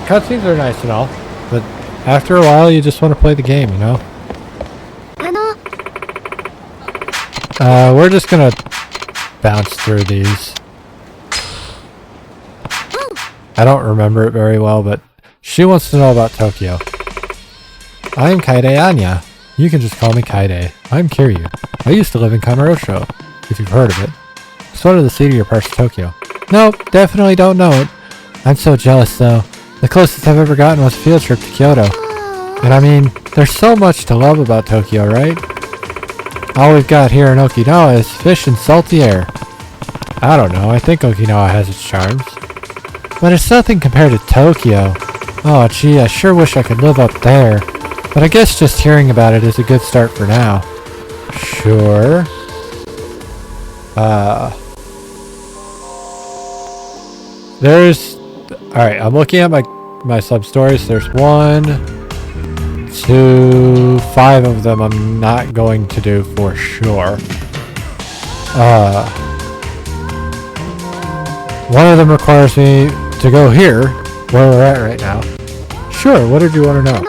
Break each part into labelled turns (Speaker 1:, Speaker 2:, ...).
Speaker 1: Cutscenes are nice and all, but after a while you just want to play the game, you know? We're just gonna bounce through these. I don't remember it very well, but she wants to know about Tokyo. I'm Kaide Anya. You can just call me Kaide. I'm Kiryu. I used to live in Kamurocho, if you've heard of it. It's one of the seedier parts of Tokyo. Nope, definitely don't know it. I'm so jealous though. The closest I've ever gotten was a field trip to Kyoto. And I mean, there's so much to love about Tokyo, right? All we've got here in Okinawa is fish and salty air. I don't know, I think Okinawa has its charms. But it's nothing compared to Tokyo. Oh gee, I sure wish I could live up there. But I guess just hearing about it is a good start for now. Sure. Alright, I'm looking at my sub-stories. There's 1, 2, 5 of them I'm not going to do for sure. One of them requires me to go here, where we're at right now. Sure, what did you want to know?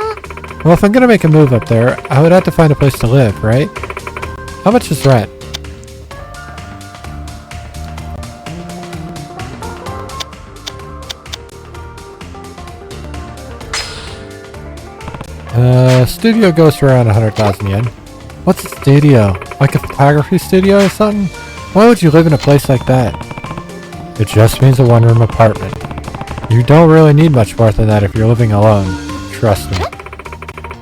Speaker 1: Well, if I'm gonna make a move up there, I would have to find a place to live, right? How much is rent? Studio goes for around 100,000 yen. What's a studio? Like a photography studio or something? Why would you live in a place like that? It just means a one-room apartment. You don't really need much more than that if you're living alone. Trust me.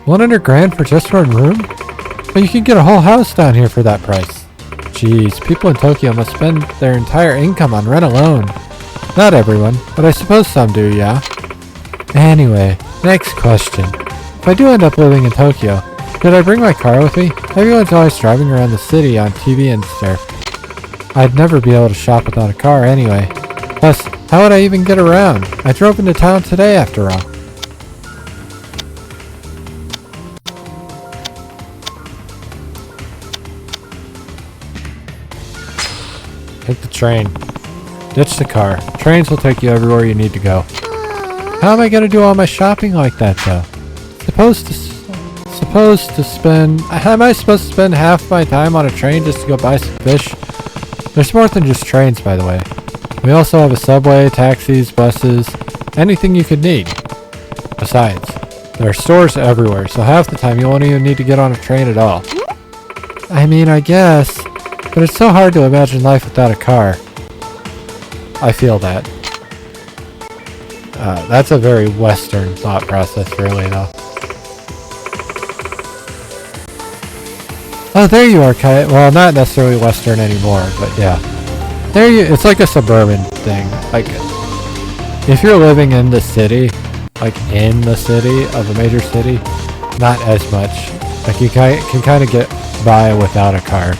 Speaker 1: 100 grand for just one room? But you can get a whole house down here for that price. Jeez, people in Tokyo must spend their entire income on rent alone. Not everyone, but I suppose some do, yeah? Anyway, next question. If I do end up living in Tokyo, should I bring my car with me? Everyone's always driving around the city on TV and stuff. I'd never be able to shop without a car anyway. Plus, how would I even get around? I drove into town today after all. Take the train. Ditch the car. Trains will take you everywhere you need to go. How am I gonna do all my shopping like that though? Am I supposed to spend half my time on a train just to go buy some fish? There's more than just trains, by the way. We also have a subway, taxis, buses, anything you could need. Besides, there are stores everywhere, so half the time you won't even need to get on a train at all. I mean, I guess, but it's so hard to imagine life without a car. I feel that. That's a very Western thought process, really, though. Oh, there you are, Kai. Well, not necessarily Western anymore, but yeah. It's like a suburban thing. Like, if you're living in the city, like in the city of a major city, not as much. Like, you can kind of get by without a car.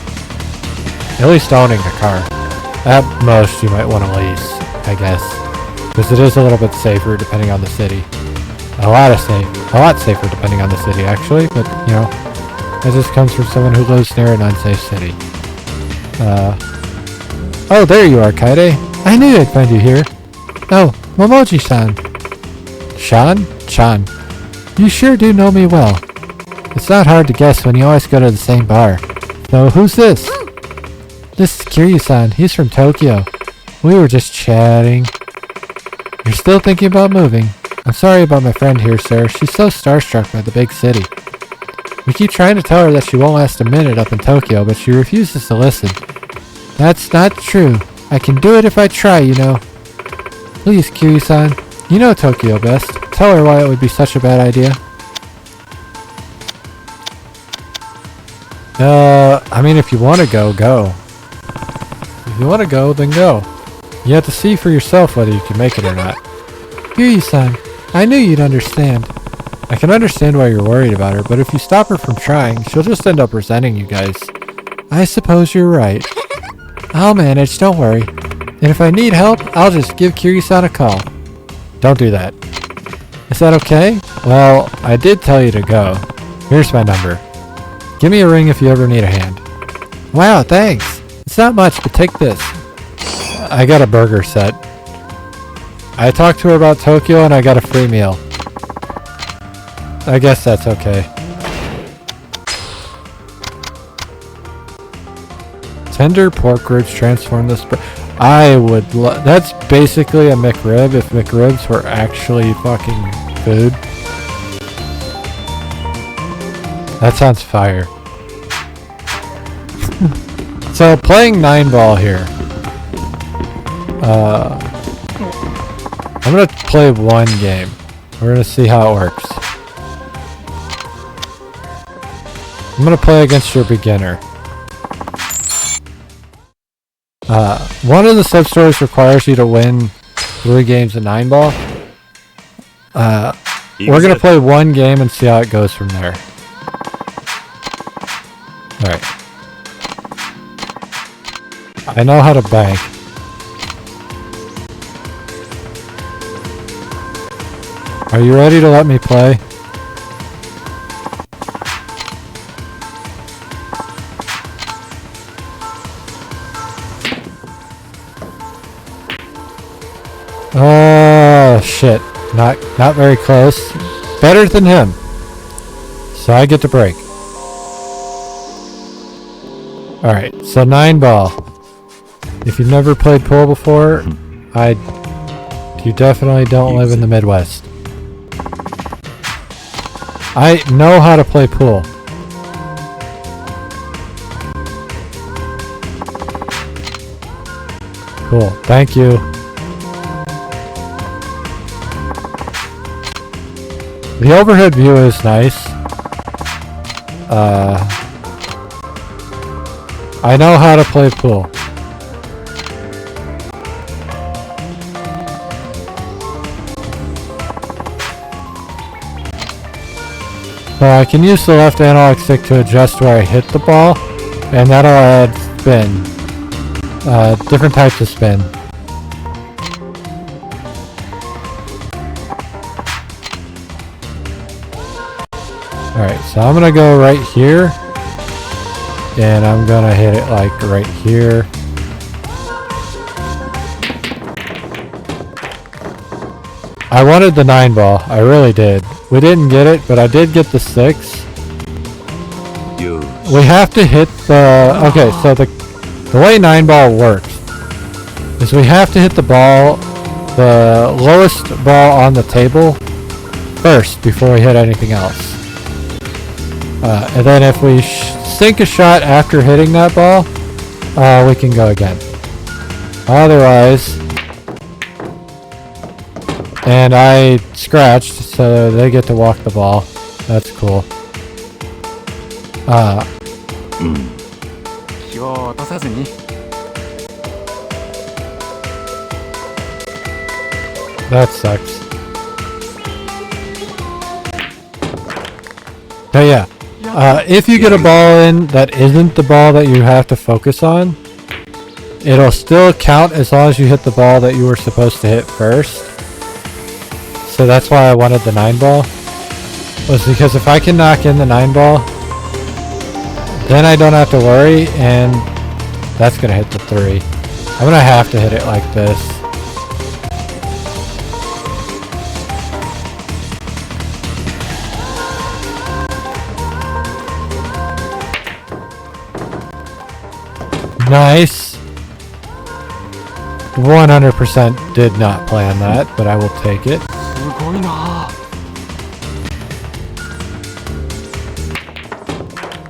Speaker 1: At least owning a car. At most, you might want to lease, I guess. Because it is a little bit safer depending on the city. A lot safer depending on the city, actually, but, you know. That just comes from someone who lives near an unsafe city. Oh, there you are, Kaide. I knew I'd find you here. Oh, Momoji-san. Chan? You sure do know me well. It's not hard to guess when you always go to the same bar. So, who's this? This is Kiryu-san. He's from Tokyo. We were just chatting. You're still thinking about moving? I'm sorry about my friend here, sir. She's so starstruck by the big city. We keep trying to tell her that she won't last a minute up in Tokyo, but she refuses to listen. That's not true. I can do it if I try, you know. Please, Kiryu-san. You know Tokyo best. Tell her why it would be such a bad idea. I mean, if you want to go, go. If you want to go, then go. You have to see for yourself whether you can make it or not. Kiryu-san, I knew you'd understand. I can understand why you're worried about her, but if you stop her from trying, she'll just end up resenting you guys. I suppose you're right. I'll manage, don't worry. And if I need help, I'll just give Kiryu-san a call. Don't do that. Is that okay? Well, I did tell you to go. Here's my number. Give me a ring if you ever need a hand. Wow, thanks. It's not much, but take this. I got a burger set. I talked to her about Tokyo and I got a free meal. I guess that's okay. Tender pork ribs transform this. I would. That's basically a McRib if McRibs were actually fucking food. That sounds fire. So playing 9-ball here. I'm gonna play one game. We're gonna see how it works. I'm gonna play against your beginner. One of the sub-stories requires you to win 3 games of 9-ball. We're gonna play one game and see how it goes from there. Alright. I know how to bank. Are you ready to let me play? Oh shit. Not very close. Better than him. So I get to break. Alright, so 9-ball. If you've never played pool before, you definitely don't live in the Midwest. I know how to play pool. Cool, thank you. The overhead view is nice. I know how to play pool. So I can use the left analog stick to adjust where I hit the ball, and that'll add spin. Different types of spin. Alright, so I'm gonna go right here, and I'm gonna hit it like right here. I wanted the 9-ball, I really did. We didn't get it, but I did get the 6. We have to hit the... Okay, so the way 9-ball works is we have to hit the ball, the lowest ball on the table first before we hit anything else. And then if we sink a shot after hitting that ball, we can go again. Otherwise... And I scratched, so they get to walk the ball. That's cool. That sucks. But yeah, if you get a ball in that isn't the ball that you have to focus on, it'll still count as long as you hit the ball that you were supposed to hit first. So that's why I wanted the 9-ball, was because if I can knock in the 9-ball, then I don't have to worry, and that's gonna hit the 3. I'm gonna have to hit it like this. Nice. 100% did not plan that, but I will take it.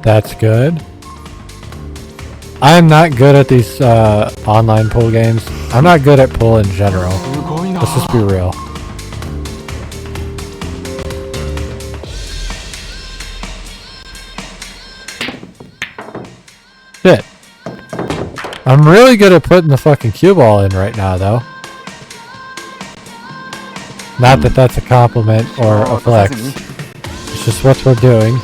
Speaker 1: That's good. I'm not good at these online pool games. I'm not good at pool in general. Let's just be real. Shit. I'm really good at putting the fucking cue ball in right now, though. Not that that's a compliment or a flex. It's just what we're doing.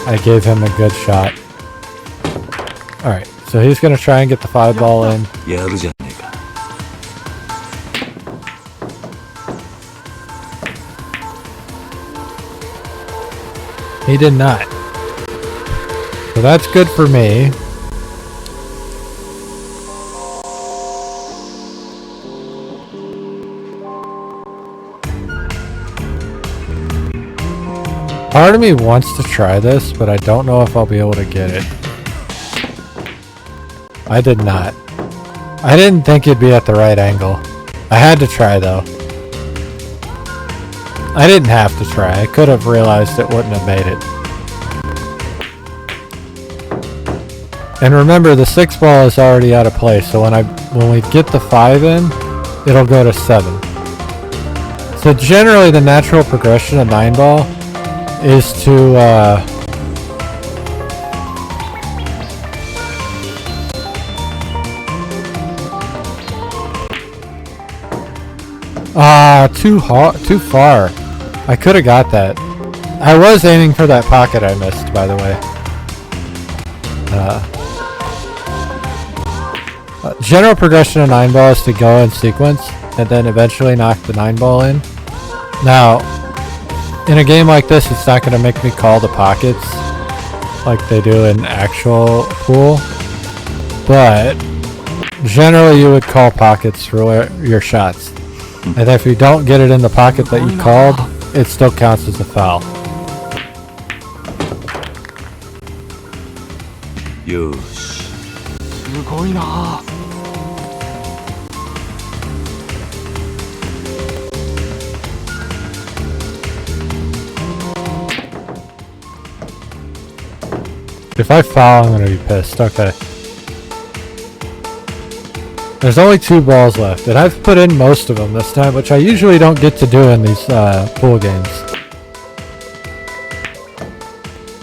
Speaker 1: I gave him a good shot. Alright, so he's gonna try and get the 5-ball in. He did not. So that's good for me. Part of me wants to try this, but I don't know if I'll be able to get it. I did not. I didn't think it'd be at the right angle. I had to try though. I didn't have to try. I could have realized it wouldn't have made it. And remember, the 6 ball is already out of place, so when we get the 5 in, it'll go to 7. So generally the natural progression of 9 ball is to too far. I could have got that. I was aiming for that pocket I missed, by the way. General progression of 9 ball is to go in sequence and then eventually knock the 9 ball in. Now, in a game like this, it's not going to make me call the pockets like they do in actual pool, but generally you would call pockets for your shots. And if you don't get it in the pocket that you called, it still counts as a foul. If I foul, I'm gonna be pissed. Okay. There's only 2 balls left, and I've put in most of them this time, which I usually don't get to do in these pool games.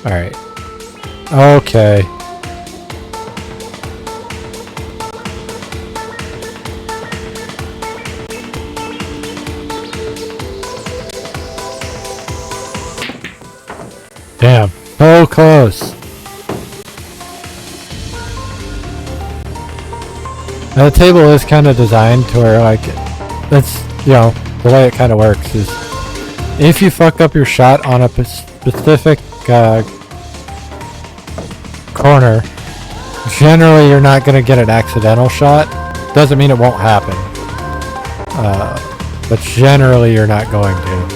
Speaker 1: Alright. Okay. Damn. So close. And the table is kind of designed to where, like, that's, you know, the way it kind of works is if you fuck up your shot on a specific corner, generally you're not going to get an accidental shot. Doesn't mean it won't happen. But generally you're not going to.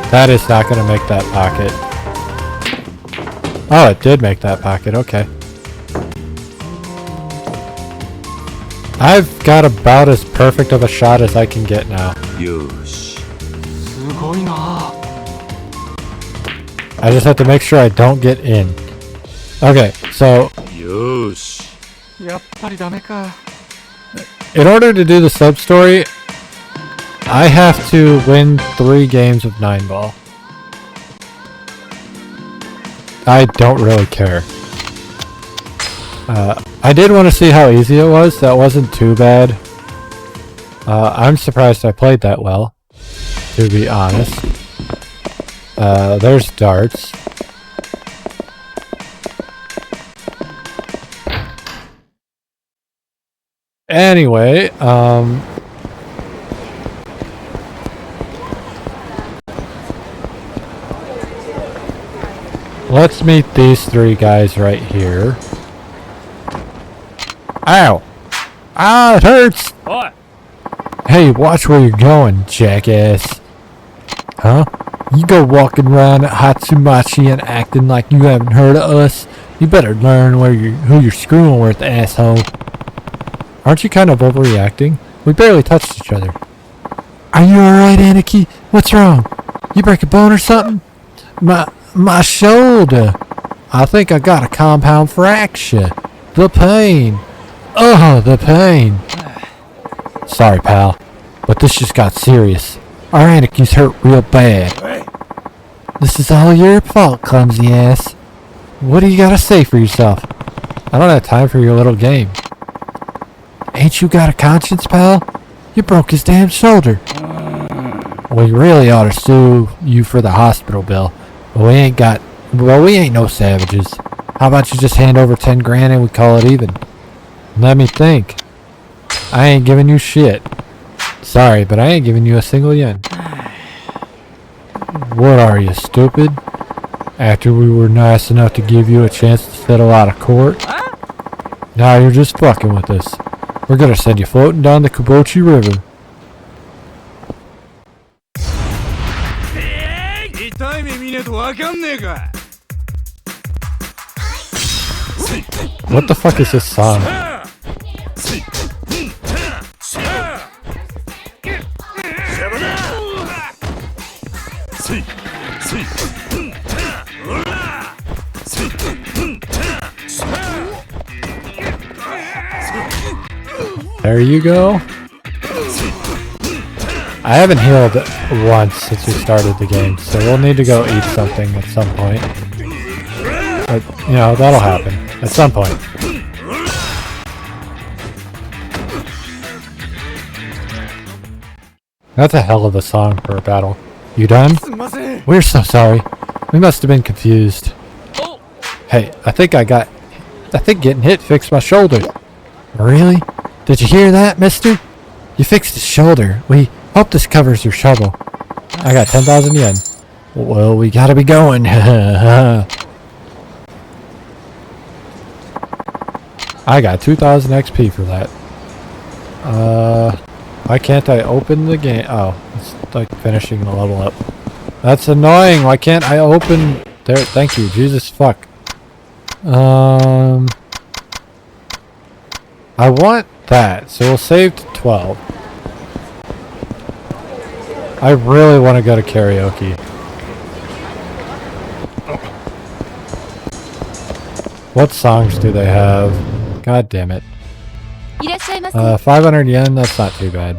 Speaker 1: That is not going to make that pocket. Oh, it did make that pocket. Okay. I've got about as perfect of a shot as I can get now. I just have to make sure I don't get in. Okay, so in order to do the sub-story, I have to win 3 games of 9 ball. I don't really care. I did want to see how easy it was. That wasn't too bad. I'm surprised I played that well, to be honest. There's darts. Anyway, let's meet these 3 guys right here. Ow! Ah, it hurts!
Speaker 2: What?
Speaker 1: Hey, watch where you're going, jackass. Huh? You go walking around at Hatsumachi and acting like you haven't heard of us. You better learn who you're screwing with, asshole. Aren't you kind of overreacting? We barely touched each other. Are you alright, Aniki? What's wrong? You break a bone or something? My shoulder. I think I got a compound fracture. The pain. Oh, the pain. Sorry, pal, but this just got serious. Our Anaki's hurt real bad. This is all your fault, clumsy ass. What do you gotta say for yourself? I don't have time for your little game. Ain't you got a conscience, pal? You broke his damn shoulder. We really ought to sue you for the hospital bill, but we ain't no savages. How about you just hand over 10 grand and we call it even? Let me think. I ain't giving you shit. Sorry, but I ain't giving you a single yen. What are you, stupid? After we were nice enough to give you a chance to settle out of court? Now you're just fucking with us. We're gonna send you floating down the Kubochi River. What the fuck is this song? There you go. I haven't healed once since we started the game, so we'll need to go eat something at some point. But, you know, that'll happen at some point. That's a hell of a song for a battle. You done? We're so sorry. We must have been confused. Hey, I think getting hit fixed my shoulder. Really? Did you hear that, mister? You fixed his shoulder. We hope this covers your trouble. I got 10,000 yen. Well, we gotta be going. I got 2,000 XP for that. Why can't I open the game? Oh, it's like finishing the level up. That's annoying. Why can't I open... There, thank you. Jesus fuck. I want that, so we'll save to 12. I really want to go to karaoke. What songs do they have? God damn it. 500 yen, that's not too bad.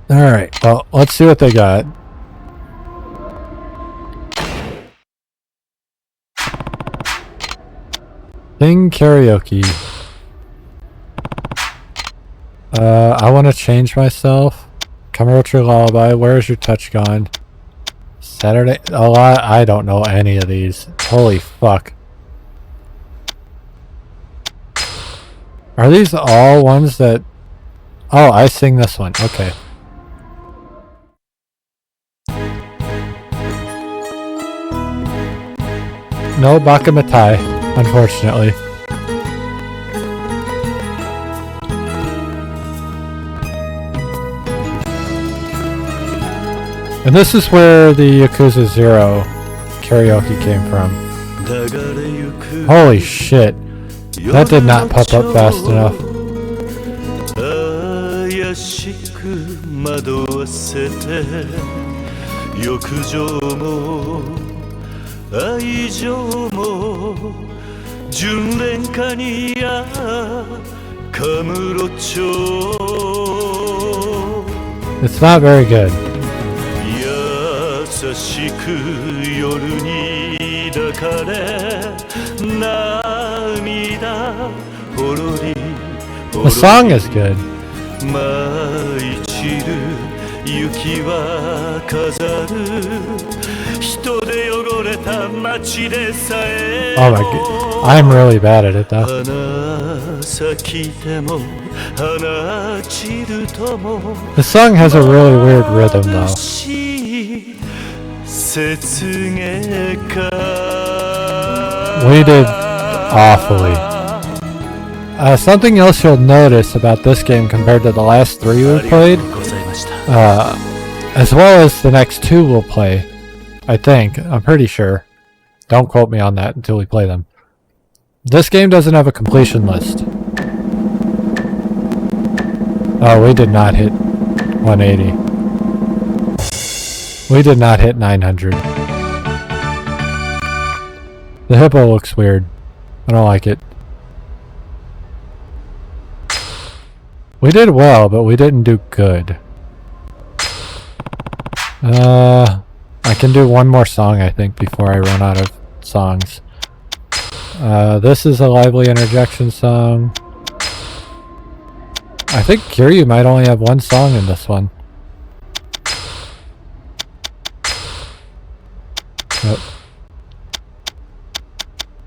Speaker 1: Alright, well, let's see what they got. Sing karaoke. I want to change myself. Kamurocho Lullaby, where's your touch gone? Saturday, oh, I don't know any of these. Holy fuck. Are these all ones that... Oh, I sing this one, okay. No Bakamatai, unfortunately. And this is where the Yakuza 0 karaoke came from. Holy shit. That did not pop up fast enough. It's not very good. The song is good. Oh my god, I'm really bad at it though. The song has a really weird rhythm though. We did awfully. Something else you'll notice about this game compared to the last 3 we played, as well as the next 2 we'll play, I think, I'm pretty sure. Don't quote me on that until we play them. This game doesn't have a completion list. Oh, we did not hit 180. We did not hit 900. The hippo looks weird. I don't like it. We did well, but we didn't do good. I can do one more song, I think, before I run out of songs. This is a lively interjection song. I think Kiryu might only have one song in this one. Yep.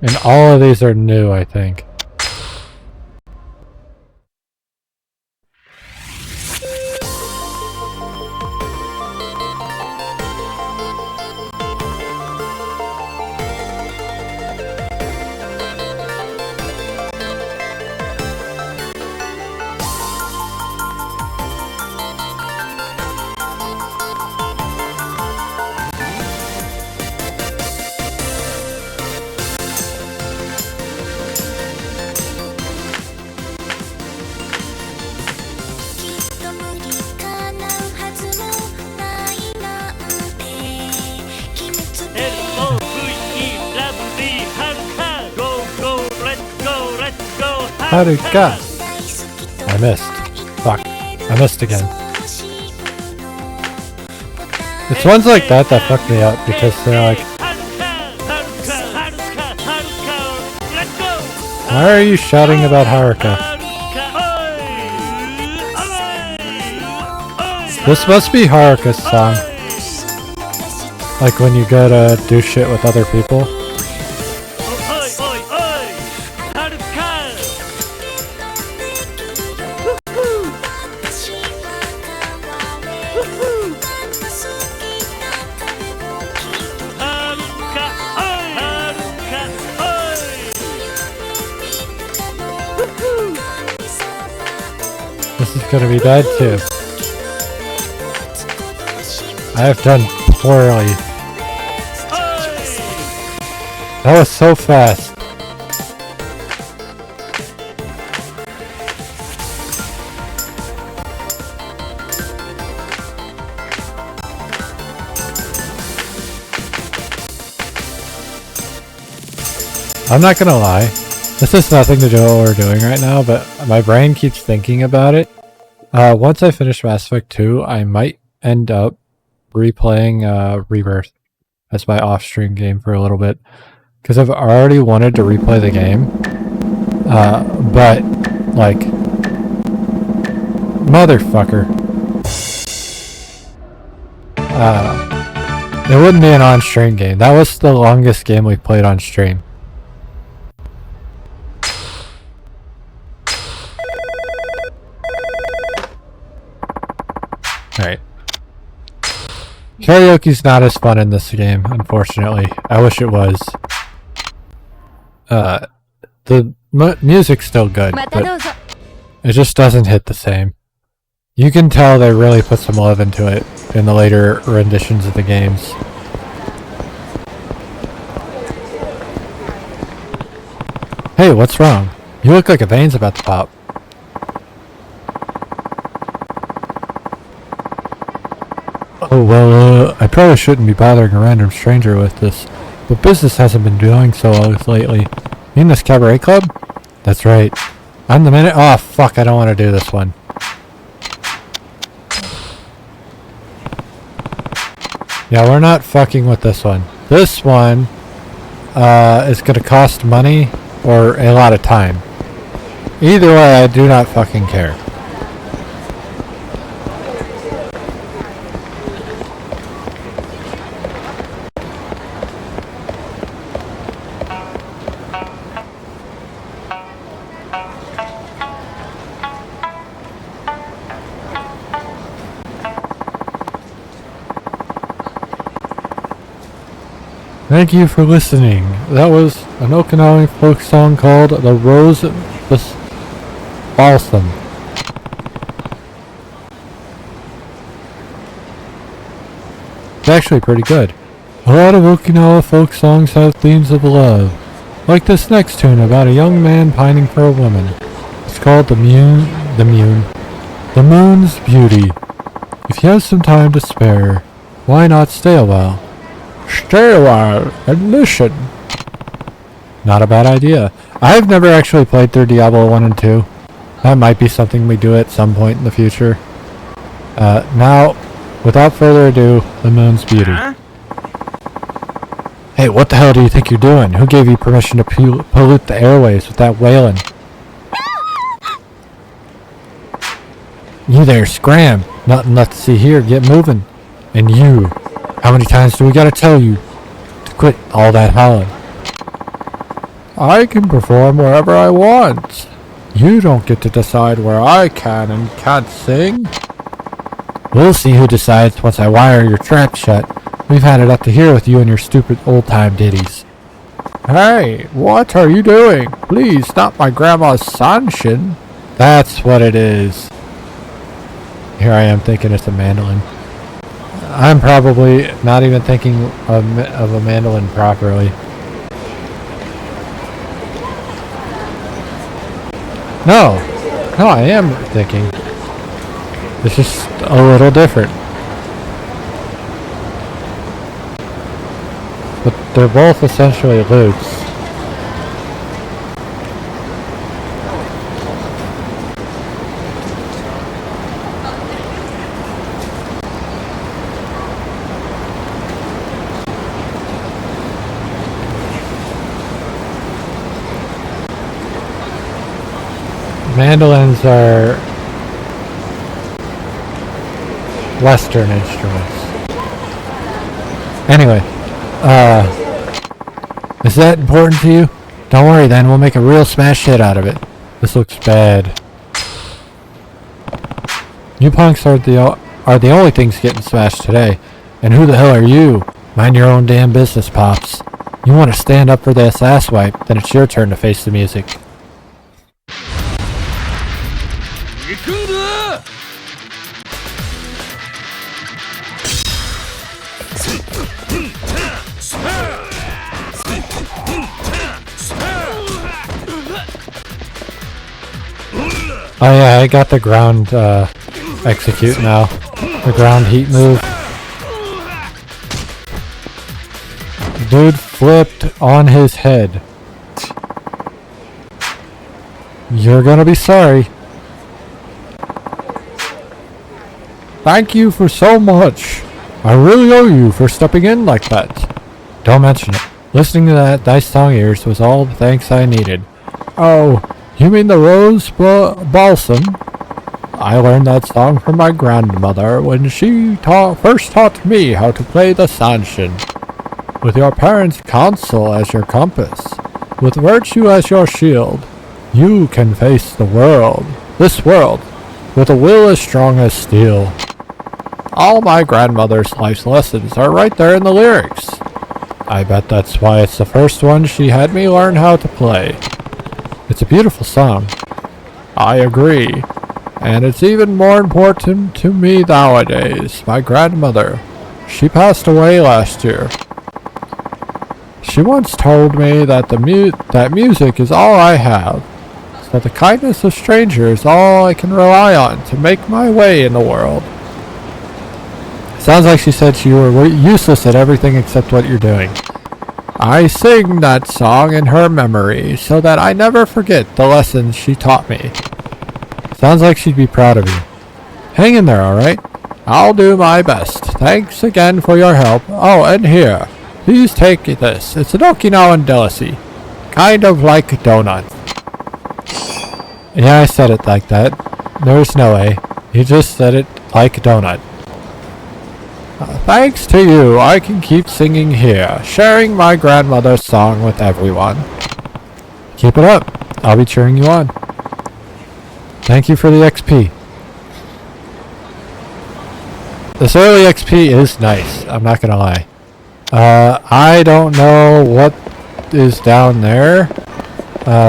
Speaker 1: And all of these are new, I think. Haruka. I missed. Fuck. I missed again. It's ones like that that fuck me up because they're like, why are you shouting about Haruka? This must be Haruka's song. Like when you go to do shit with other people. This is gonna be bad too. I have done poorly. That was so fast. I'm not gonna lie. This has nothing to do with what we're doing right now, but my brain keeps thinking about it. Once I finish Mass Effect 2, I might end up replaying Rebirth as my off-stream game for a little bit. Because I've already wanted to replay the game. But, like... Motherfucker. It wouldn't be an on-stream game. That was the longest game we played on stream. Alright. Karaoke's not as fun in this game, unfortunately. I wish it was. The music's still good, but it just doesn't hit the same. You can tell they really put some love into it in the later renditions of the games. Hey, what's wrong? You look like a vein's about to pop. Oh, well, I probably shouldn't be bothering a random stranger with this, but business hasn't been doing so well lately. You mean this cabaret club? That's right. I'm the minute— oh, fuck, I don't want to do this one. Yeah, we're not fucking with this one. This one, is gonna cost money or a lot of time. Either way, I do not fucking care. Thank you for listening. That was an Okinawan folk song called The Rose Balsam. It's actually pretty good. A lot of Okinawa folk songs have themes of love. Like this next tune about a young man pining for a woman. It's called The Moon's Beauty. If you have some time to spare, why not stay a while? Stay a while and listen. Not a bad idea. I've never actually played through Diablo 1 and 2. That might be something we do at some point in the future. Now, without further ado, The Moon's Beauty. Hey, what the hell do you think you're doing? Who gave you permission to pollute the airways with that wailing? You there, scram! Nothing left to see here, get moving. And you, how many times do we gotta tell you to quit all that howling? I can perform wherever I want. You don't get to decide where I can and can't sing. We'll see who decides once I wire your trap shut. We've had it up to here with you and your stupid old-time ditties. Hey, what are you doing? Please stop my grandma's sanshin. That's what it is. Here I am thinking it's a mandolin. I'm probably not even thinking of a mandolin properly. No, I am thinking. It's just a little different. But they're both essentially lutes. Mandolins are Western instruments. Anyway, is that important to you? Don't worry then, we'll make a real smash hit out of it. This looks bad. You punks are the only things getting smashed today. And who the hell are you? Mind your own damn business, Pops. You want to stand up for this ass wipe, then it's your turn to face the music.
Speaker 2: Yakuza!
Speaker 1: Oh yeah, I got the ground execute now. The ground heat move. Dude flipped on his head. You're gonna be sorry. Thank you for so much. I really owe you for stepping in like that. Don't mention it. Listening to that nice song of yours was all the thanks I needed. Oh, you mean the rose balsam? I learned that song from my grandmother when she first taught me how to play the sanshin. With your parents' counsel as your compass, with virtue as your shield, you can face the world, this world, with a will as strong as steel. All my grandmother's life's lessons are right there in the lyrics. I bet that's why it's the first one she had me learn how to play. It's a beautiful song. I agree. And it's even more important to me nowadays. My grandmother, she passed away last year. She once told me that that music is all I have. That the kindness of strangers is all I can rely on to make my way in the world. Sounds like she said you were useless at everything except what you're doing. I sing that song in her memory so that I never forget the lessons she taught me. Sounds like she'd be proud of you. Hang in there, alright? I'll do my best. Thanks again for your help. Oh, and here. Please take this. It's an Okinawan delicacy. Kind of like a donut. Yeah, I said it like that. There's no way. You just said it like a donut. Thanks to you, I can keep singing here, sharing my grandmother's song with everyone. Keep it up. I'll be cheering you on. Thank you for the XP. This early XP is nice, I'm not gonna lie. I don't know what is down there.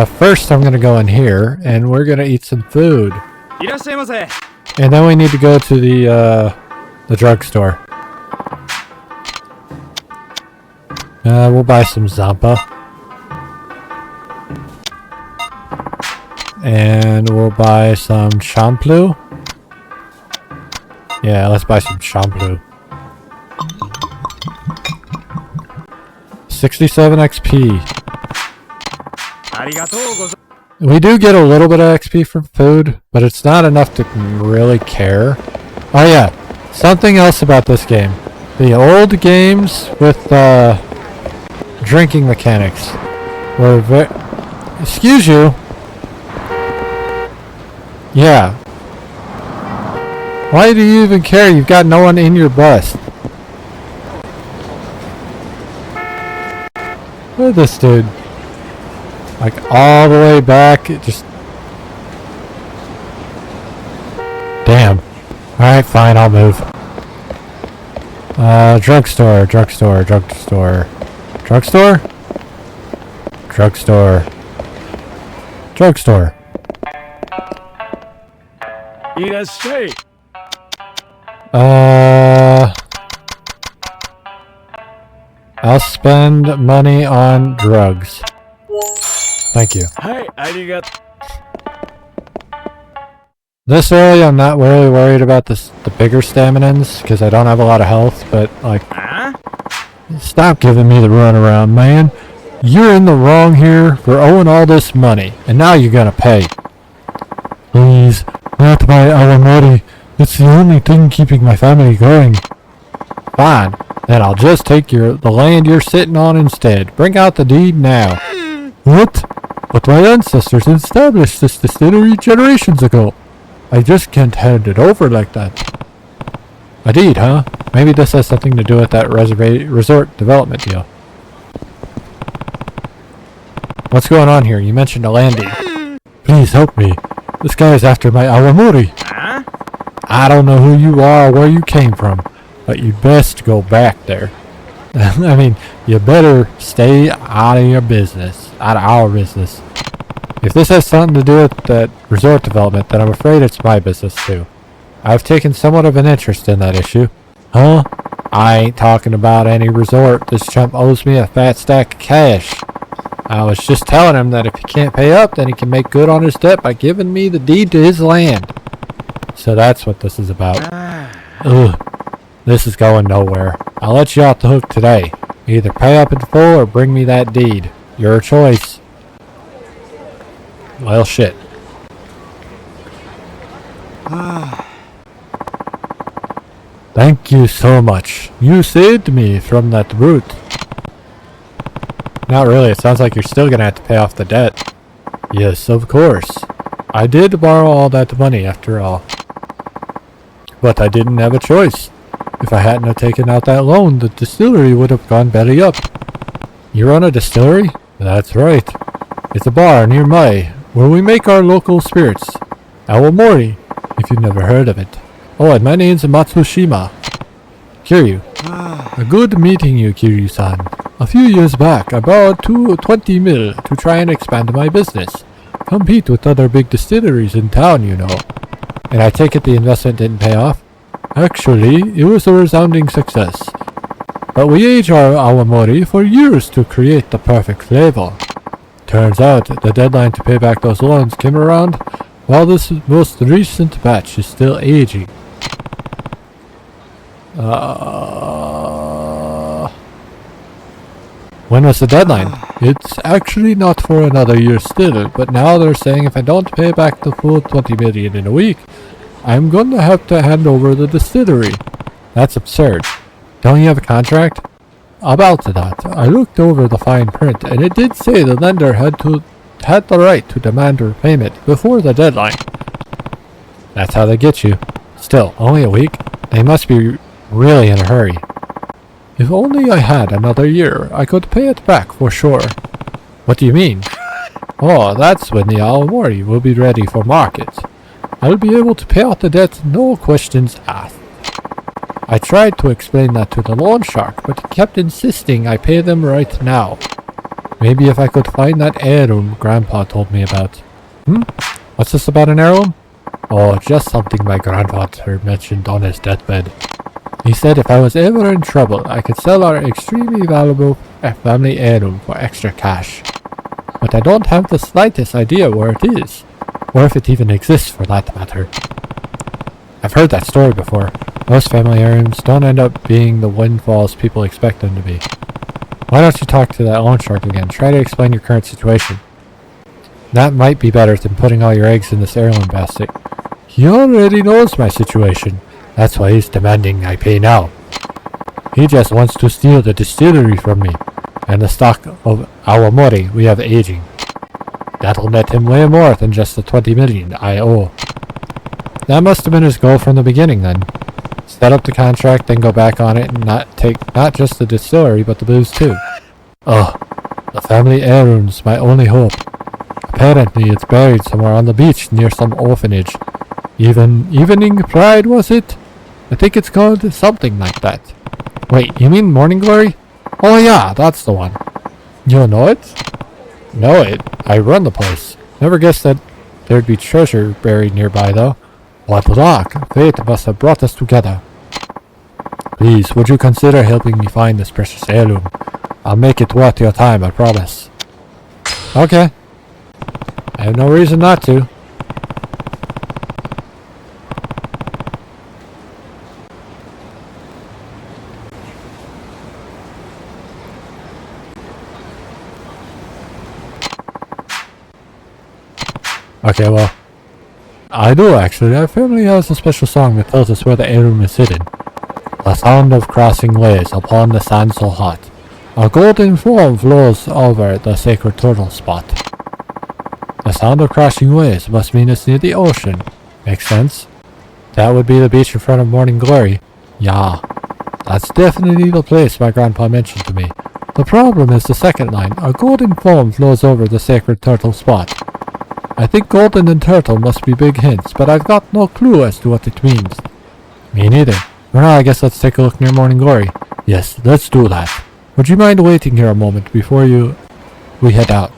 Speaker 1: First I'm gonna go in here, and we're gonna eat some food. And then we need to go to the drugstore. We'll buy some Zampa. And we'll buy some shampoo. Yeah, let's buy some shampoo. 67 XP. We do get a little bit of XP from food, but it's not enough to really care. Oh yeah, something else about this game. The old games with drinking mechanics were excuse you. Yeah. Why do you even care? You've got no one in your bus. Look at this dude. Like all the way back. It just... Damn. Alright, fine, I'll move. Drugstore. Drugstore. Drugstore. Drugstore? Drugstore. Drugstore. I'll spend money on drugs. Thank you. This early, I'm not really worried about the bigger staminans, because I don't have a lot of health, but, like... Stop giving me the runaround, man. You're in the wrong here for owing all this money, and now you're gonna pay. Please, not my alimony. It's the only thing keeping my family going. Fine, then I'll just take the land you're sitting on instead. Bring out the deed now. What? But my ancestors established this distillery generations ago. I just can't hand it over like that. A deed, huh? Maybe this has something to do with that resort development deal. What's going on here? You mentioned a landing. Please help me. This guy is after my awamori.
Speaker 2: Huh?
Speaker 1: I don't know who you are or where you came from, but you best go back there. I mean, you better stay out of your business. Out of our business. If this has something to do with that resort development, then I'm afraid it's my business too. I've taken somewhat of an interest in that issue. Huh? I ain't talking about any resort. This chump owes me a fat stack of cash. I was just telling him that if he can't pay up, then he can make good on his debt by giving me the deed to his land. So that's what this is about. Ugh. This is going nowhere. I'll let you off the hook today. Either pay up in full or bring me that deed. Your choice. Well, shit. Thank you so much. You saved me from that brute. Not really. It sounds like you're still gonna have to pay off the debt. Yes, of course. I did borrow all that money after all. But I didn't have a choice. If I hadn't have taken out that loan, the distillery would have gone belly up. You run a distillery? That's right. It's a bar near Mai, where we make our local spirits. Awamori, if you've never heard of it. Oh, and my name's Matsushima. Kiryu. Good meeting you, Kiryu-san. A few years back, I borrowed 20 mil to try and expand my business. Compete with other big distilleries in town, you know. And I take it the investment didn't pay off? Actually, it was a resounding success. But we age our awamori for years to create the perfect flavor. Turns out, the deadline to pay back those loans came around while this most recent batch is still aging. When was the deadline? It's actually not for another year still, but now they're saying if I don't pay back the full 20 million in a week, I'm gonna have to hand over the distillery. That's absurd. Don't you have a contract? About that, I looked over the fine print, and it did say the lender had the right to demand repayment before the deadline. That's how they get you. Still, only a week? They must be really in a hurry. If only I had another year, I could pay it back for sure. What do you mean? Oh, that's when the awamori will be ready for market. I'll be able to pay out the debt, no questions asked. I tried to explain that to the loan shark, but he kept insisting I pay them right now. Maybe if I could find that heirloom Grandpa told me about. What's this about an heirloom? Oh, just something my grandfather mentioned on his deathbed. He said if I was ever in trouble, I could sell our extremely valuable family heirloom for extra cash. But I don't have the slightest idea where it is, or if it even exists for that matter. I've heard that story before. Most family heirlooms don't end up being the windfalls people expect them to be. Why don't you talk to that loan shark again? Try to explain your current situation. That might be better than putting all your eggs in this heirloom basket. He already knows my situation. That's why he's demanding I pay now. He just wants to steal the distillery from me, and the stock of awamori we have aging. That'll net him way more than just the 20 million I owe. That must have been his goal from the beginning then. Set up the contract, then go back on it and not take not just the distillery, but the booze too. Ugh, the family heirloom's my only hope. Apparently it's buried somewhere on the beach near some orphanage. Evening Pride, was it? I think it's called something like that. Wait, you mean Morning Glory? Oh yeah, that's the one. You know it? Know it? I run the place. Never guessed that there'd be treasure buried nearby though. What luck! Fate must have brought us together. Please, would you consider helping me find this precious heirloom? I'll make it worth your time, I promise. Okay. I have no reason not to. Okay, well, I do actually. Our family has a special song that tells us where the heirloom is hidden. The sound of crossing waves upon the sand so hot. A golden foam flows over the sacred turtle spot. The sound of crashing waves must mean it's near the ocean. Makes sense. That would be the beach in front of Morning Glory. Yeah, that's definitely the place my grandpa mentioned to me. The problem is the second line. A golden foam flows over the sacred turtle spot. I think golden and turtle must be big hints, but I've got no clue as to what it means. Me neither. For now, I guess let's take a look near Morning Glory. Yes, let's do that. Would you mind waiting here a moment before we head out?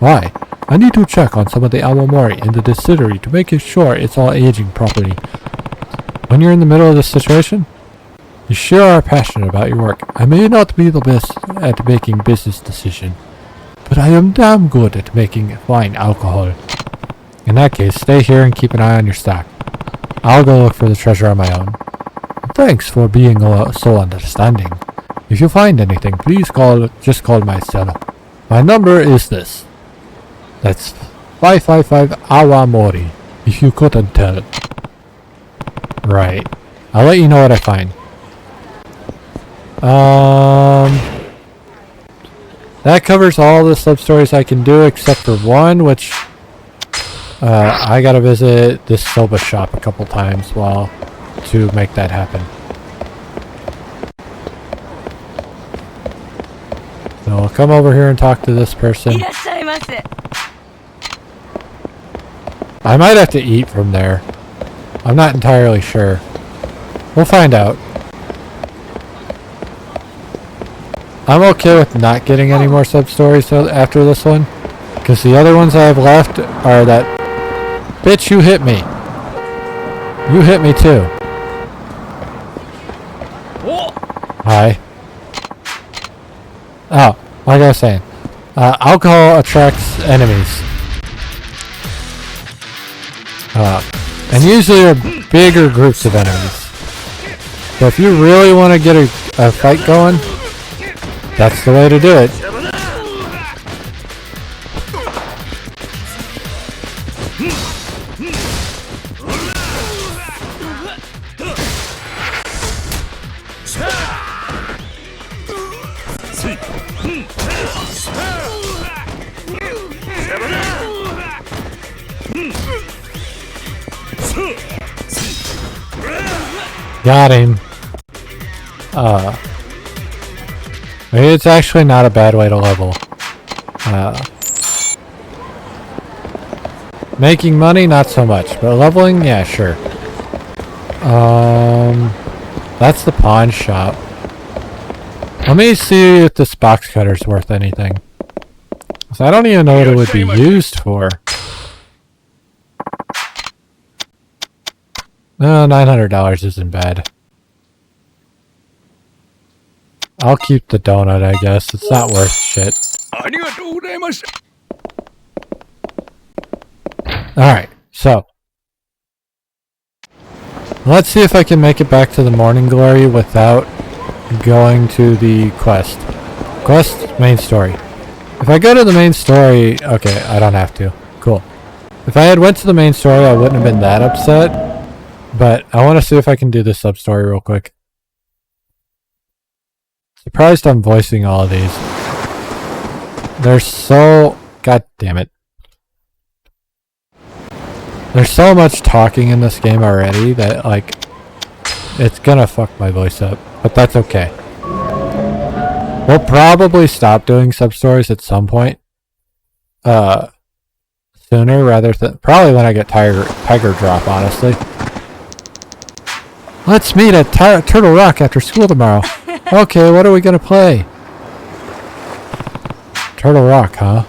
Speaker 1: Why? I need to check on some of the awamori in the distillery to make sure it's all aging properly. When you're in the middle of this situation, you sure are passionate about your work. I may not be the best at making business decisions, but I am damn good at making fine alcohol. In that case, stay here and keep an eye on your stock. I'll go look for the treasure on my own. Thanks for being so understanding. If you find anything, please just call my cell. My number is this. That's 555 Awamori, if you couldn't tell. Right. I'll let you know what I find. That covers all the sub-stories I can do except for one, which I gotta visit this soba shop a couple times to make that happen. So I'll come over here and talk to this person. I might have to eat from there. I'm not entirely sure. We'll find out. I'm okay with not getting any more sub-stories after this one, because the other ones I have left are that... Bitch, you hit me. You hit me too. Hi. Oh, like I was saying. Alcohol attracts enemies. And usually are bigger groups of enemies. So if you really want to get a fight going, that's the way to do it. Got him. It's actually not a bad way to level. Making money, not so much, but leveling, yeah, sure. That's the pawn shop. Let me see if this box cutter's worth anything. So I don't even know what it would be used for. No, $900 isn't bad. I'll keep the donut, I guess. It's not worth shit. Alright, so. Let's see if I can make it back to the Morning Glory without going to the quest. Quest, main story. If I go to the main story... Okay, I don't have to. Cool. If I had went to the main story, I wouldn't have been that upset. But I want to see if I can do this sub-story real quick. Surprised I'm voicing all of these. They're so... God damn it. There's so much talking in this game already that, like, it's gonna fuck my voice up. But that's okay. We'll probably stop doing sub-stories at some point. Sooner rather than... Probably when I get Tiger Drop, honestly. Let's meet at Turtle Rock after school tomorrow. Okay, what are we gonna play? Turtle Rock, huh?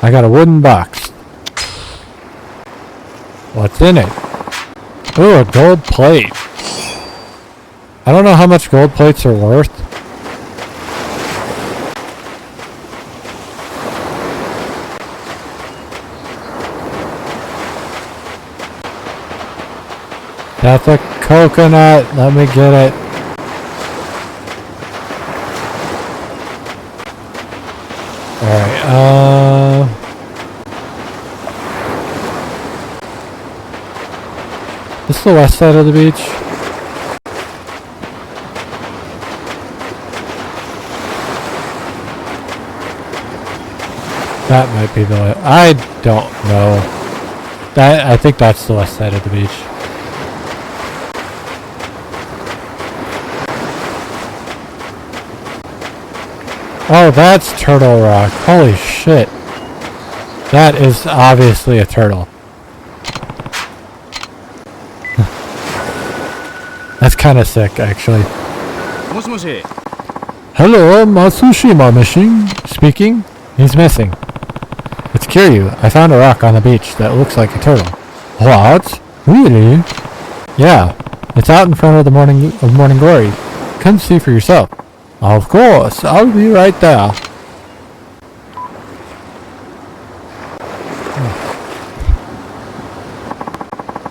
Speaker 1: I got a wooden box. What's in it? Ooh, a gold plate. I don't know how much gold plates are worth. That's a coconut. Let me get it. Alright, the west side of the beach? That might be the way. I don't know. I think that's the west side of the beach. Oh, that's Turtle Rock. Holy shit. That is obviously a turtle. That's kind of sick, actually. Hello, Matsushima machine. Speaking. He's missing. It's Kiryu. I found a rock on the beach that looks like a turtle. What? Really? Yeah. It's out in front of the Morning Glory. Come see for yourself. Of course. I'll be right there.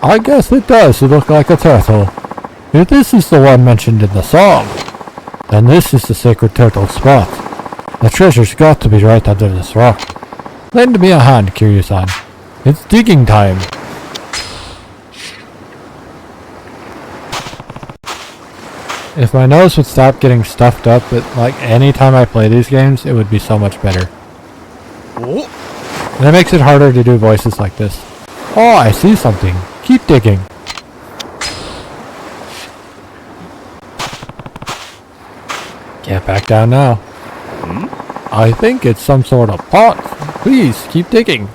Speaker 1: I guess it does look like a turtle. If this is the one mentioned in the song, then this is the sacred turtle spot. The treasure's got to be right under this rock. Lend me a hand, Kiryu-san. It's digging time. If my nose would stop getting stuffed up, but like any time I play these games, it would be so much better. And it makes it harder to do voices like this. Oh, I see something. Keep digging. Get back down now. I think it's some sort of pot. Please, keep digging.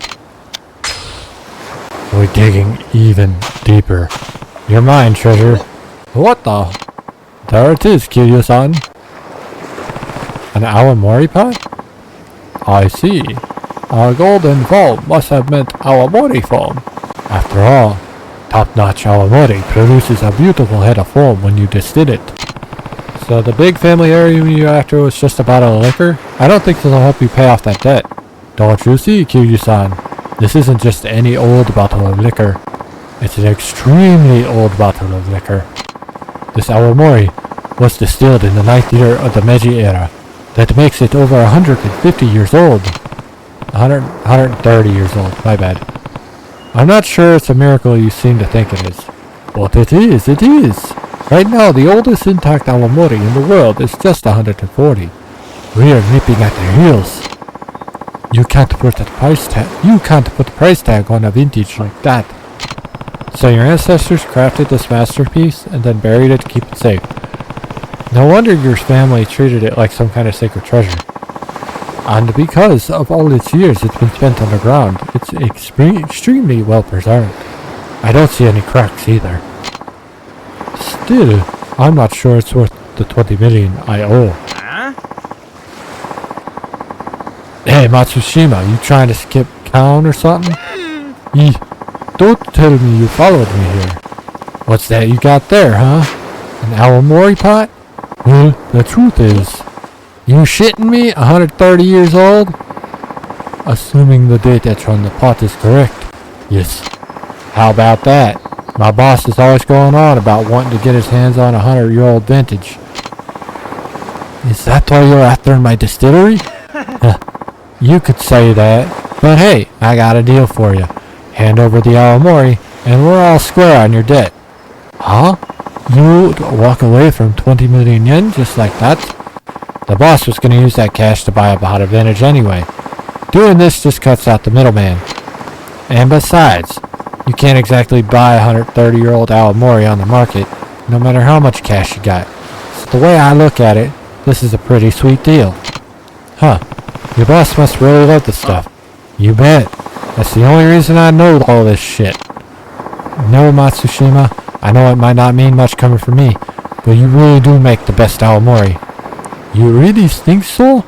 Speaker 1: We're digging even deeper. You're mine, treasure. What the? There it is, Kiryu-san. An awamori pot? I see. Our golden foam must have meant awamori foam. After all, top-notch awamori produces a beautiful head of foam when you distill it. So the big family area you after was just a bottle of liquor? I don't think this will help you pay off that debt. Don't you see, Kiryu-san? This isn't just any old bottle of liquor. It's an extremely old bottle of liquor. This awamori was distilled in the 9th year of the Meiji era. That makes it over 150 years old. 130 years old, my bad. I'm not sure it's a miracle you seem to think it is. But it is, it is. Right now, the oldest intact awamori in the world is just 140. We are nipping at their heels. You can't put a price tag on a vintage like that. So your ancestors crafted this masterpiece and then buried it to keep it safe. No wonder your family treated it like some kind of sacred treasure. And because of all its years it's been spent underground, it's extremely well preserved. I don't see any cracks either. Still, I'm not sure it's worth the 20 million I owe. Hey Matsushima, you trying to skip town or something? Don't tell me you followed me here. What's that you got there, huh? An awamori pot? Well, the truth is, you shitting me? 130 years old? Assuming the date that's on the pot is correct. Yes. How about that? My boss is always going on about wanting to get his hands on a 100-year-old vintage. Is that why you're after my distillery? You could say that. But hey, I got a deal for you. Hand over the awamori, and we're all square on your debt. Huh? You walk away from 20 million yen just like that? The boss was going to use that cash to buy a pot of vintage anyway. Doing this just cuts out the middleman. And besides, you can't exactly buy a 130-year-old awamori on the market, no matter how much cash you got. So the way I look at it, this is a pretty sweet deal. Huh. Your boss must really love this stuff. You bet. That's the only reason I know all this shit. No, Matsushima, I know it might not mean much coming from me, but you really do make the best awamori. You really think so?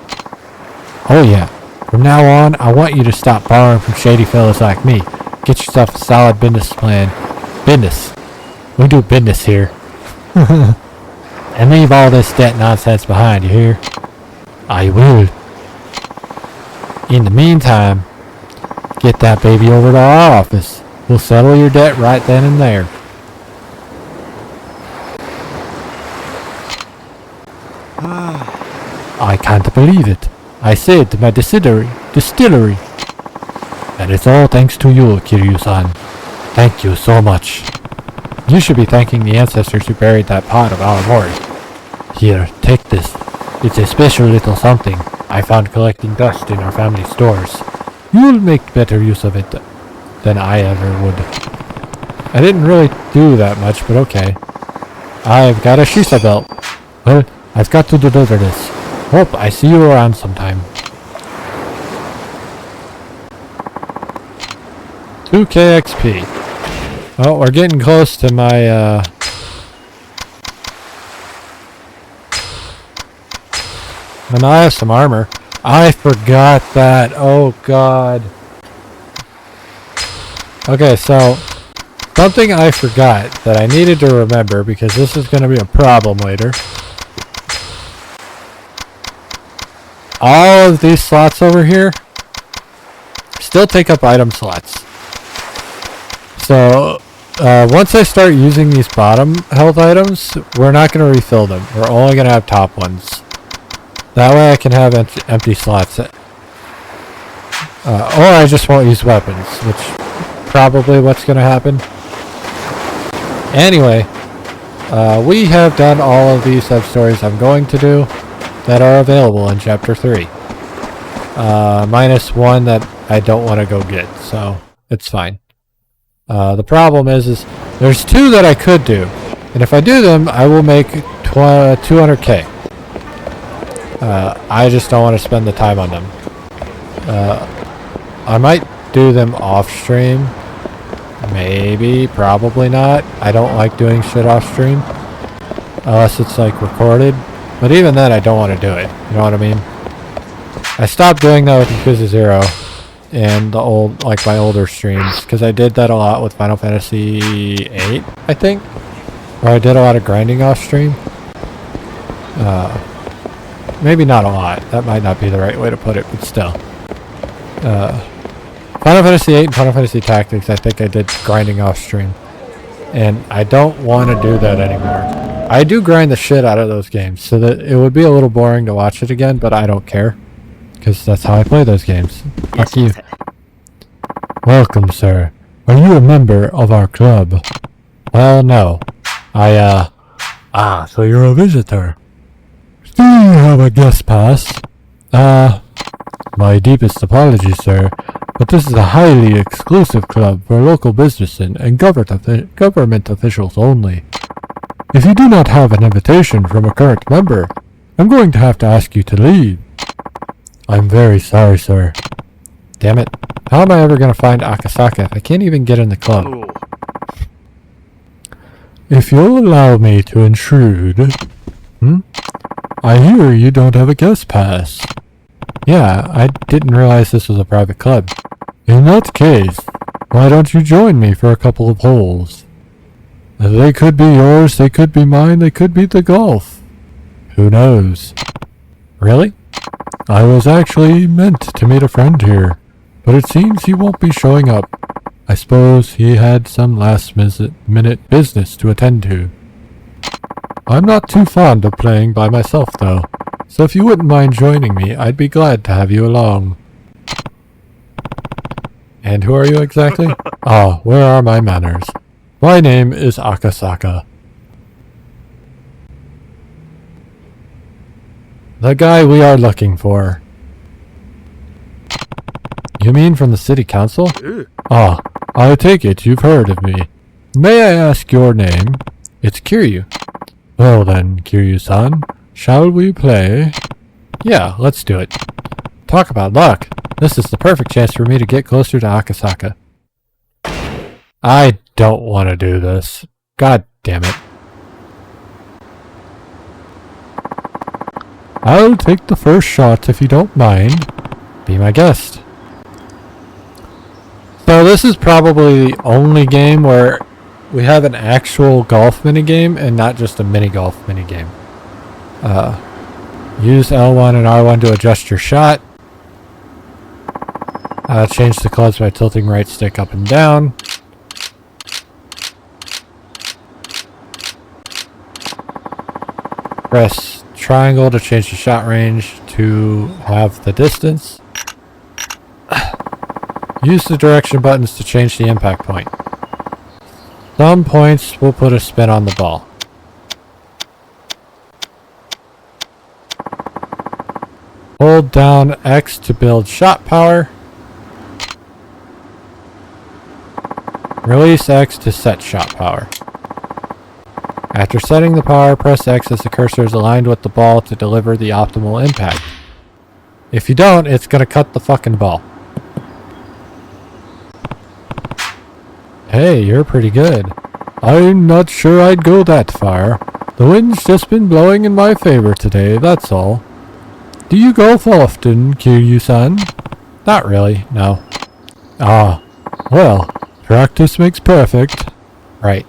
Speaker 1: Oh yeah. From now on, I want you to stop borrowing from shady fellas like me. Get yourself a solid business plan. Business. We do business here. And leave all this debt nonsense behind, you hear? I will. In the meantime, get that baby over to our office. We'll settle your debt right then and there. I can't believe it. I said my distillery. And it's all thanks to you, Kiryu-san. Thank you so much. You should be thanking the ancestors who buried that pot of Alamori. Here, take this. It's a special little something I found collecting dust in our family stores. You'll make better use of it than I ever would. I didn't really do that much, but okay. I've got a Shisa belt. Well, I've got to deliver this. Hope I see you around sometime. 2k XP. Oh, we're getting close to my, and I have some armor. I forgot that. Oh, God. Okay, so something I forgot that I needed to remember because this is going to be a problem later. All of these slots over here still take up item slots. So once I start using these bottom health items, we're not going to refill them. We're only going to have top ones. That way I can have empty slots. Or I just won't use weapons, which probably what's going to happen. Anyway, we have done all of these sub-stories I'm going to do that are available in Chapter 3. Minus one that I don't want to go get, so it's fine. The problem is there's two that I could do, and if I do them, I will make 200k. I just don't want to spend the time on them. I might do them off stream. Maybe, probably not. I don't like doing shit off stream unless it's like recorded. But even then, I don't want to do it. You know what I mean? I stopped doing that with Yakuza 0 and the old, like my older streams, because I did that a lot with Final Fantasy 8, I think, where I did a lot of grinding off stream. Maybe not a lot. That might not be the right way to put it, but still. Final Fantasy 8 and Final Fantasy Tactics, I think I did grinding off stream. And I don't want to do that anymore. I do grind the shit out of those games, so that it would be a little boring to watch it again, but I don't care. Because that's how I play those games. Fuck you. Welcome, sir. Are you a member of our club? Well, no. So you're a visitor. Do you have a guest pass? My deepest apologies, sir, but this is a highly exclusive club for local businessmen and government officials only. If you do not have an invitation from a current member, I'm going to have to ask you to leave. I'm very sorry, sir. Damn it. How am I ever going to find Akasaka if I can't even get in the club? If you'll allow me to intrude... I hear you don't have a guest pass. Yeah, I didn't realize this was a private club. In that case, why don't you join me for a couple of holes? They could be yours, they could be mine, they could be the golf. Who knows? Really? I was actually meant to meet a friend here, but it seems he won't be showing up. I suppose he had some last-minute business to attend to. I'm not too fond of playing by myself, though, so if you wouldn't mind joining me, I'd be glad to have you along. And who are you exactly? Ah, where are my manners? My name is Akasaka. The guy we are looking for. You mean from the city council? Ah, I take it you've heard of me. May I ask your name? It's Kiryu. Well then, Kiryu-san, shall we play? Yeah, let's do it. Talk about luck. This is the perfect chance for me to get closer to Akasaka. I don't want to do this. God damn it. I'll take the first shot if you don't mind. Be my guest. So this is probably the only game where we have an actual golf minigame and not just a mini golf minigame. Use L1 and R1 to adjust your shot. Change the clubs by tilting right stick up and down. Press triangle to change the shot range to have the distance. Use the direction buttons to change the impact point. Some points will put a spin on the ball. Hold down X to build shot power. Release X to set shot power. After setting the power, press X as the cursor is aligned with the ball to deliver the optimal impact. If you don't, it's gonna cut the fucking ball. Hey, you're pretty good. I'm not sure I'd go that far. The wind's just been blowing in my favor today, that's all. Do you golf often, Kiryu-san? Not really, no. Ah, well, practice makes perfect. Right.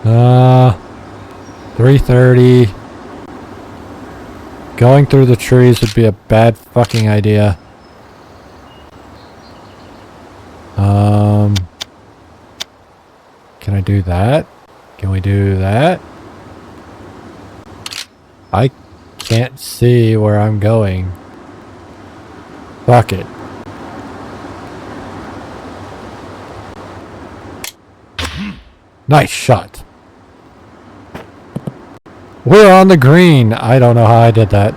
Speaker 1: Uh, 3:30. Going through the trees would be a bad fucking idea. Can I do that? Can we do that? I can't see where I'm going. Fuck it. Nice shot. We're on the green. I don't know how I did that.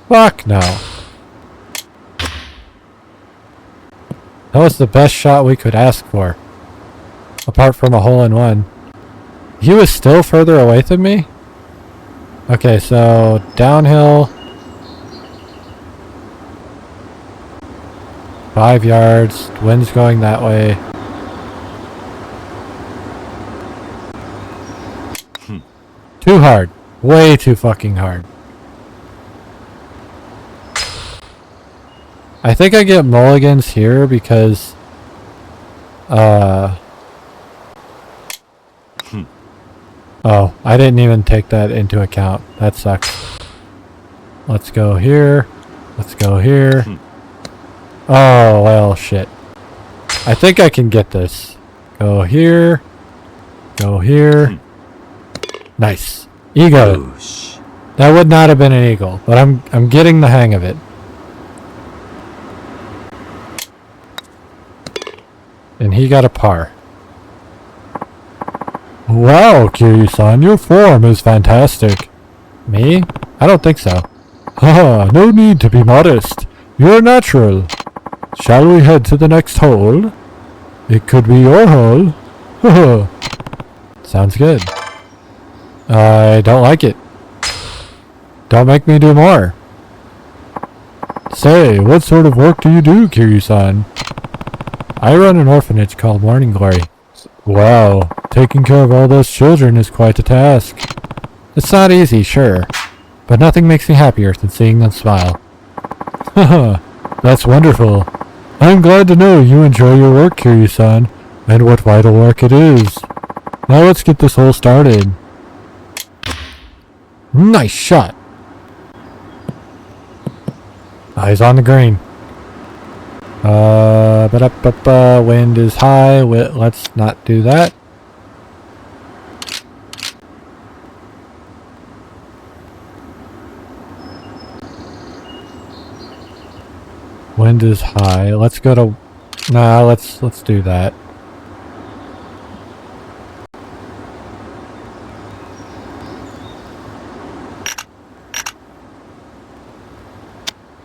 Speaker 1: Fuck no. That was the best shot we could ask for. Apart from a hole-in-one. He was still further away than me? Okay, so downhill. 5 yards. Wind's going that way. Too hard. Way too fucking hard. I think I get mulligans here because oh, I didn't even take that into account. That sucks. Let's go here. Let's go here. Oh, well, shit. I think I can get this. Go here. Go here. Nice. Eagle. That would not have been an eagle, but I'm getting the hang of it. And he got a par. Wow, Kiryu-san, your form is fantastic. Me? I don't think so. Haha, no need to be modest. You're natural. Shall we head to the next hole? It could be your hole. Haha. Sounds good. I don't like it. Don't make me do more. Say, what sort of work do you do, Kiryu-san? I run an orphanage called Morning Glory. Wow, taking care of all those children is quite a task. It's not easy, sure, but nothing makes me happier than seeing them smile. Haha, that's wonderful. I'm glad to know you enjoy your work, Kiryu-san, and what vital work it is. Now let's get this hole started. Nice shot. Eyes on the green. Wind is high. Let's not do that. Wind is high. Let's go to... Nah, let's do that.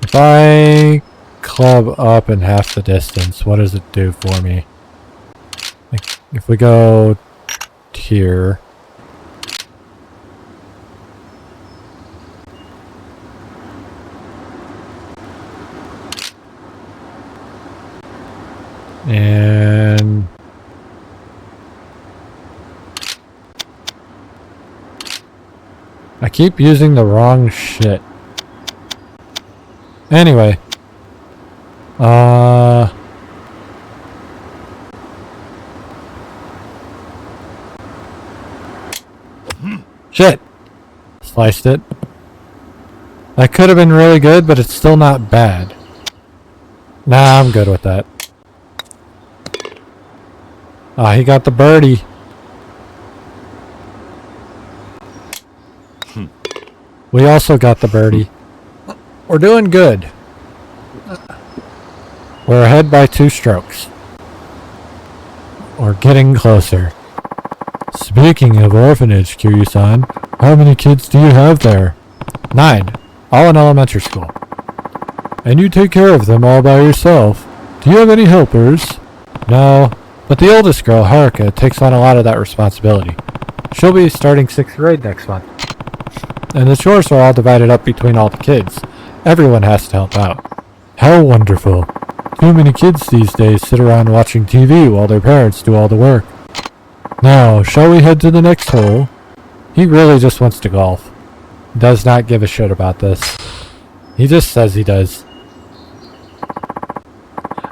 Speaker 1: If I club up in half the distance, what does it do for me? Like, if we go here... And... I keep using the wrong shit. Anyway. Shit! Sliced it. That could have been really good, but it's still not bad. Nah, I'm good with that. Ah, he got the birdie. We also got the birdie. We're doing good. We're ahead by 2 strokes. We're getting closer. Speaking of orphanage, Kiryu-san, how many kids do you have there? 9, all in elementary school. And you take care of them all by yourself? Do you have any helpers? No, but the oldest girl, Haruka, takes on a lot of that responsibility. She'll be starting 6th grade next month. And the chores are all divided up between all the kids. Everyone has to help out. How wonderful. Too many kids these days sit around watching TV while their parents do all the work. Now, shall we head to the next hole? He really just wants to golf. Does not give a shit about this. He just says he does.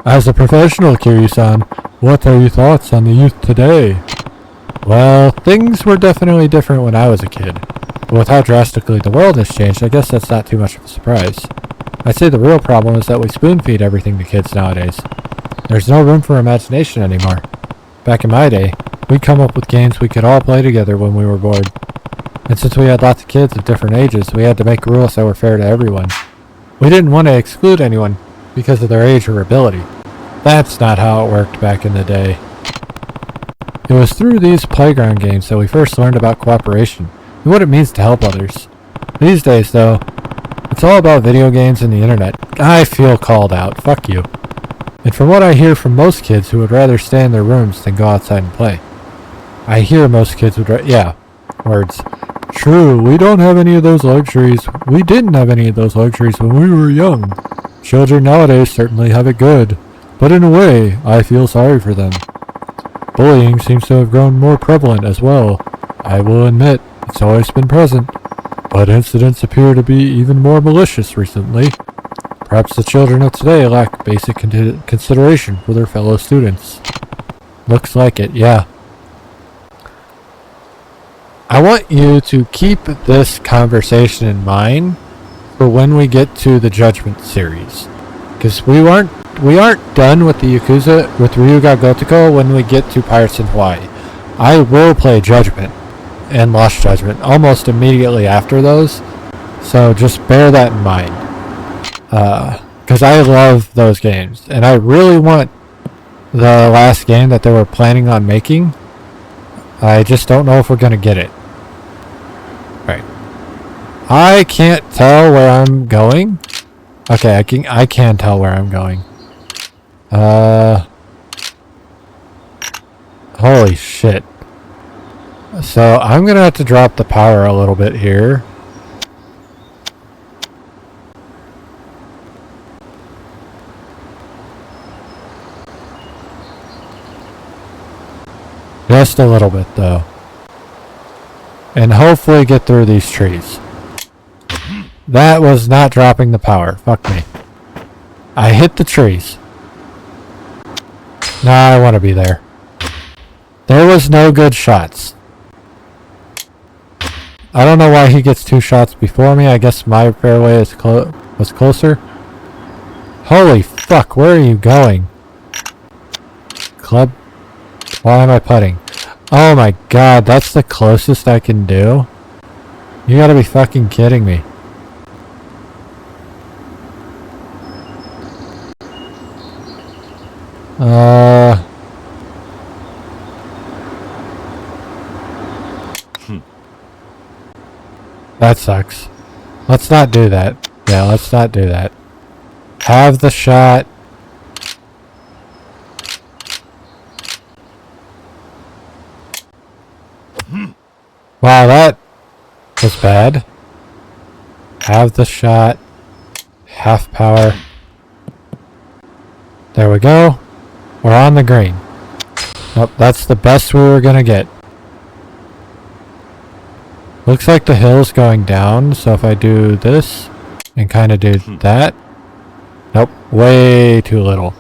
Speaker 1: As a professional, Kiryu-san, what are your thoughts on the youth today? Well, things were definitely different when I was a kid. But with how drastically the world has changed, I guess that's not too much of a surprise. I'd say the real problem is that we spoon-feed everything to kids nowadays. There's no room for imagination anymore. Back in my day, we'd come up with games we could all play together when we were bored. And since we had lots of kids of different ages, we had to make rules that were fair to everyone. We didn't want to exclude anyone because of their age or ability. That's not how it worked back in the day. It was through these playground games that we first learned about cooperation and what it means to help others. These days, though, it's all about video games and the internet. I feel called out. Fuck you. And from what I hear from most kids who would rather stay in their rooms than go outside and play. I hear most kids would words. True, we don't have any of those luxuries. We didn't have any of those luxuries when we were young. Children nowadays certainly have it good. But in a way, I feel sorry for them. Bullying seems to have grown more prevalent as well. I will admit, it's always been present. But incidents appear to be even more malicious recently. Perhaps the children of today lack basic consideration for their fellow students. Looks like it, yeah. I want you to keep this conversation in mind for when we get to the Judgment series. Because we aren't done with the Yakuza, with Ryuga Gotoku when we get to Pirates in Hawaii. I will play Judgment and Lost Judgment almost immediately after those. So just bear that in mind. Because I love those games. And I really want the last game that they were planning on making. I just don't know if we're going to get it. Right. I can't tell where I'm going. Okay, I can tell where I'm going. Holy shit. So I'm gonna have to drop the power a little bit here. Just a little bit though. And hopefully get through these trees. That was not dropping the power. Fuck me. I hit the trees. Nah, I want to be there. There was no good shots. I don't know why he gets 2 shots before me. I guess my fairway was closer. Holy fuck, where are you going? Club? Why am I putting? Oh my god, that's the closest I can do? You gotta be fucking kidding me. That sucks. Let's not do that. Yeah, let's not do that. Have the shot. Wow, that was bad. Have the shot. Half power. There we go. We're on the green. Nope, that's the best we were gonna get. Looks like the hill's going down, so if I do this and kind of do that. Nope, way too little.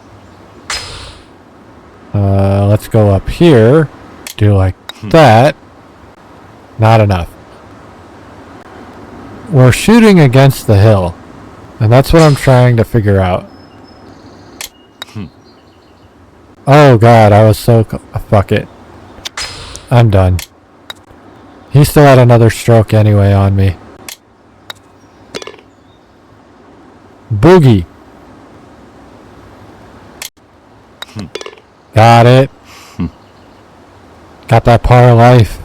Speaker 1: Let's go up here. Do like that. Not enough. We're shooting against the hill, and that's what I'm trying to figure out. Oh god, I was so... fuck it. I'm done. He still had another stroke anyway on me. Boogie. Got it. Got that part of life.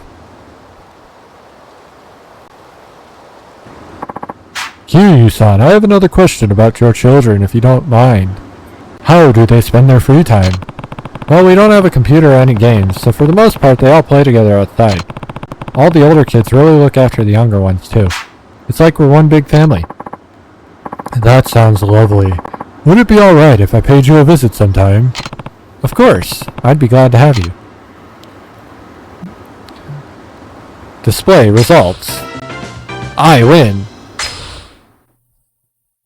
Speaker 1: Kiryu-san, I have another question about your children, if you don't mind. How do they spend their free time? Well, we don't have a computer or any games, so for the most part they all play together outside. All the older kids really look after the younger ones, too. It's like we're one big family. That sounds lovely. Would it be alright if I paid you a visit sometime? Of course. I'd be glad to have you. Display results. I win.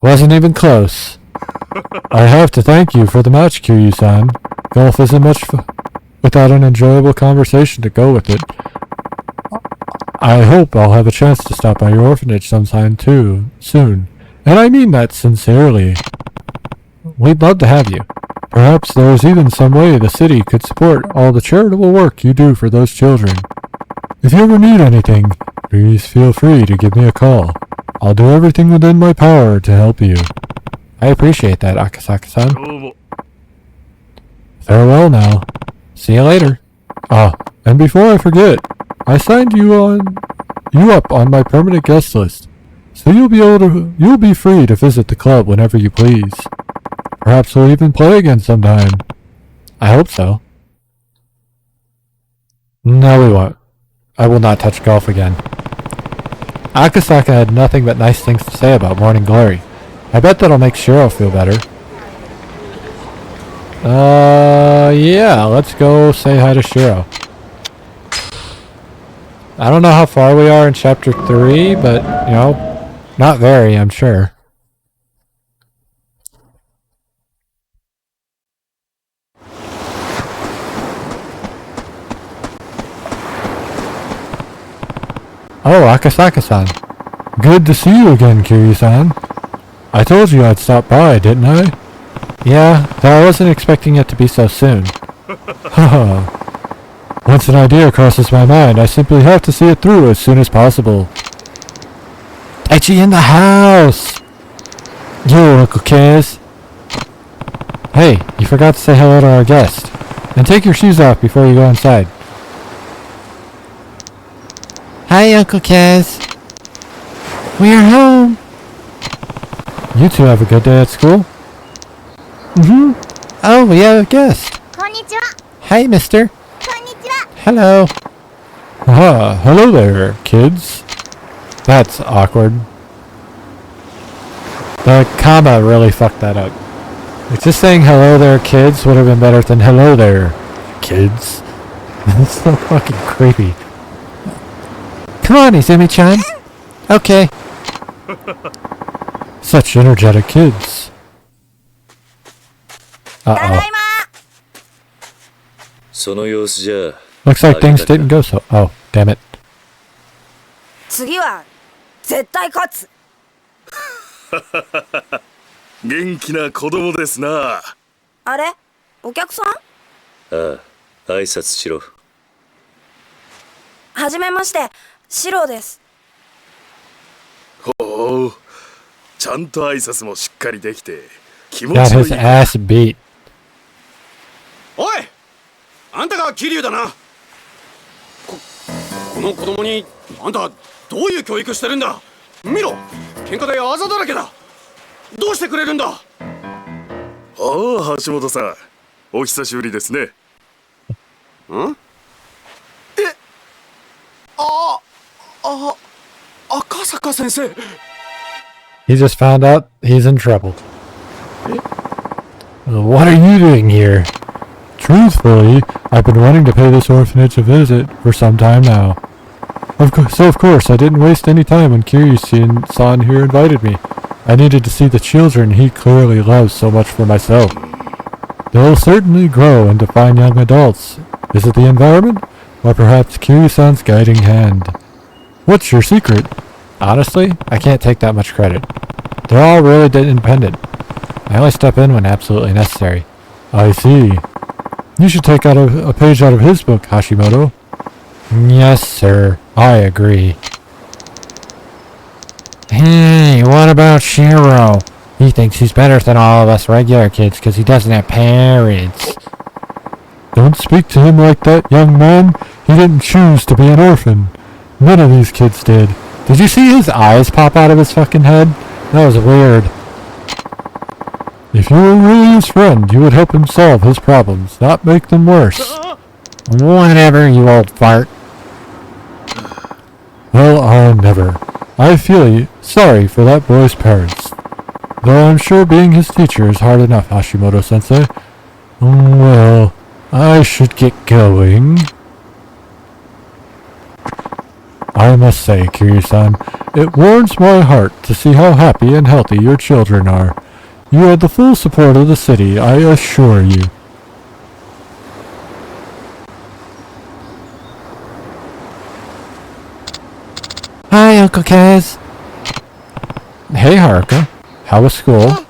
Speaker 1: Wasn't even close. I have to thank you for the match, Kiryu-san. Golf isn't much without an enjoyable conversation to go with it. I hope I'll have a chance to stop by your orphanage sometime too, soon. And I mean that sincerely. We'd love to have you. Perhaps there is even some way the city could support all the charitable work you do for those children. If you ever need anything, please feel free to give me a call. I'll do everything within my power to help you. I appreciate that, Akasaka-san. Farewell now. See you later. Ah, and before I forget, I signed you up on my permanent guest list, so you'll be free to visit the club whenever you please. Perhaps we'll even play again sometime. I hope so. No, we won't. I will not touch golf again. Akasaka had nothing but nice things to say about Morning Glory. I bet that'll make Shiro feel better. Yeah, let's go say hi to Shiro. I don't know how far we are in chapter 3, but, you know, not very, I'm sure. Oh, Akasaka-san. Good to see you again, Kiryu-san. I told you I'd stop by, didn't I? Yeah, though I wasn't expecting it to be so soon. Haha. Once an idea crosses my mind, I simply have to see it through as soon as possible. Taichi in the house! Yo, Uncle Kaz. Hey, you forgot to say hello to our guest. And take your shoes off before you go inside. Hi, Uncle Kaz. We are home. You two have a good day at school? Mm-hmm. Oh, we have a guest. Konnichiwa. Hi, mister. Konnichiwa. Hello. Ah, hello there, kids. That's awkward. The comma really fucked that up. Like, just saying hello there, kids would have been better than hello there, kids. That's so fucking creepy. Come on, Izumi-chan. Okay. Such energetic kids. Uh-oh. Looks like things didn't go so... Oh, damn it.
Speaker 2: 次は絶対勝つ。
Speaker 3: 元気な子供ですな。
Speaker 2: あれ？お客さん？
Speaker 3: ああ、挨拶しろ。
Speaker 2: はじめまして、シロです。
Speaker 3: ほう、ちゃんと挨拶もしっかりできて気持
Speaker 1: Got
Speaker 3: ちのい
Speaker 1: his
Speaker 3: い。
Speaker 1: ass beat.
Speaker 4: おい、あんたが桐生だな。この子供にあんたどういう教育してるんだ。見ろ、喧嘩であざだらけだ。どうしてくれるんだ。
Speaker 3: ああ、橋本さん、お久しぶりですね。
Speaker 4: ん？赤坂先生。
Speaker 1: He just found out he's in trouble. What are you doing here? Truthfully, I've been wanting to pay this orphanage a visit for some time now. Of course, I didn't waste any time when Kiryu-san here invited me. I needed to see the children he clearly loves so much for myself. They'll certainly grow into fine young adults. Is it the environment? Or perhaps Kiryu-san's guiding hand? What's your secret? Honestly, I can't take that much credit. They're all really independent. I only step in when absolutely necessary. I see. You should take out a page out of his book, Hashimoto. Yes, sir. I agree. Hey, what about Shiro? He thinks he's better than all of us regular kids because he doesn't have parents. Don't speak to him like that, young man. He didn't choose to be an orphan. None of these kids did. Did you see his eyes pop out of his fucking head? That was weird. If you were really his friend, you would help him solve his problems, not make them worse. Whatever, you old fart. Well, I'll never. I feel sorry for that boy's parents. Though I'm sure being his teacher is hard enough, Hashimoto-sensei. Well, I should get going. I must say, Kiryu-san, it warms my heart to see how happy and healthy your children are. You have the full support of the city, I assure you. Hi, Uncle Kaz. Hey, Haruka. How was school?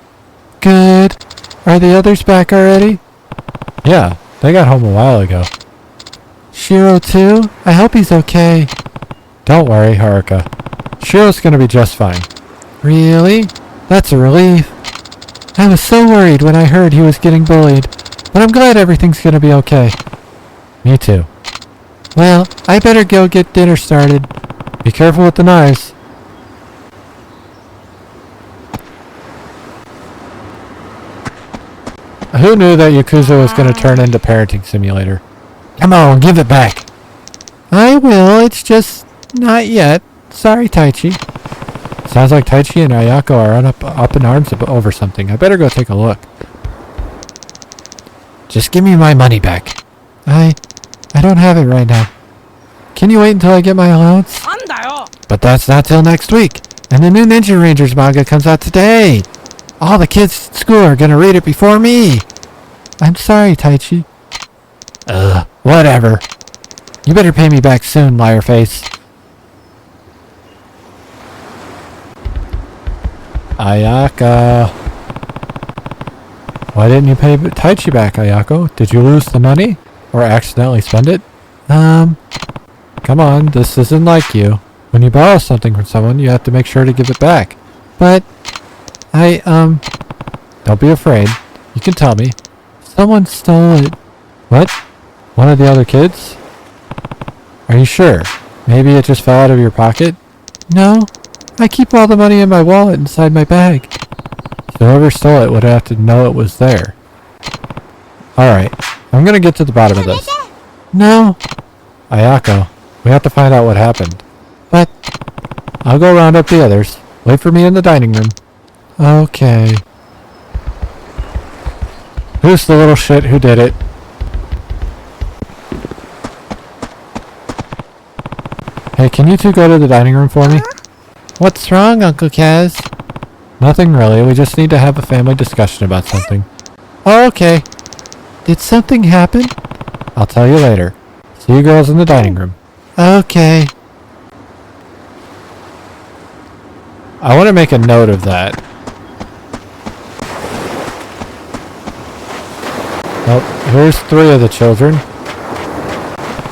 Speaker 1: Good. Are the others back already? Yeah, they got home a while ago. Shiro too? I hope he's okay. Don't worry, Haruka. Shiro's gonna be just fine. Really? That's a relief. I was so worried when I heard he was getting bullied, but I'm glad everything's gonna be okay. Me too. Well, I better go get dinner started. Be careful with the knives. Who knew that Yakuza was going to turn into Parenting Simulator? Come on, give it back. I will, it's just not yet. Sorry, Taichi. Sounds like Taichi and Ayako are up in arms over something. I better go take a look. Just give me my money back. I don't have it right now. Can you wait until I get my allowance? But that's not till next week. And the new Ninja Rangers manga comes out today. All the kids at school are gonna read it before me. I'm sorry, Taichi. Whatever. You better pay me back soon, liar face. Ayaka. Why didn't you pay Taichi back, Ayako? Did you lose the money? Or accidentally spend it? Come on, this isn't like you. When you borrow something from someone, you have to make sure to give it back. But, don't be afraid. You can tell me. Someone stole it. What? One of the other kids? Are you sure? Maybe it just fell out of your pocket? No. I keep all the money in my wallet inside my bag. So whoever stole it would have to know it was there. Alright. I'm gonna get to the bottom of this. No. Ayako, we have to find out what happened. But I'll go round up the others. Wait for me in the dining room. Okay. Who's the little shit who did it? Hey, can you two go to the dining room for me? What's wrong, Uncle Kaz? Nothing really. We just need to have a family discussion about something. Oh, okay. Did something happen? I'll tell you later. See you girls in the dining room. Okay. I want to make a note of that. Well, here's 3 of the children.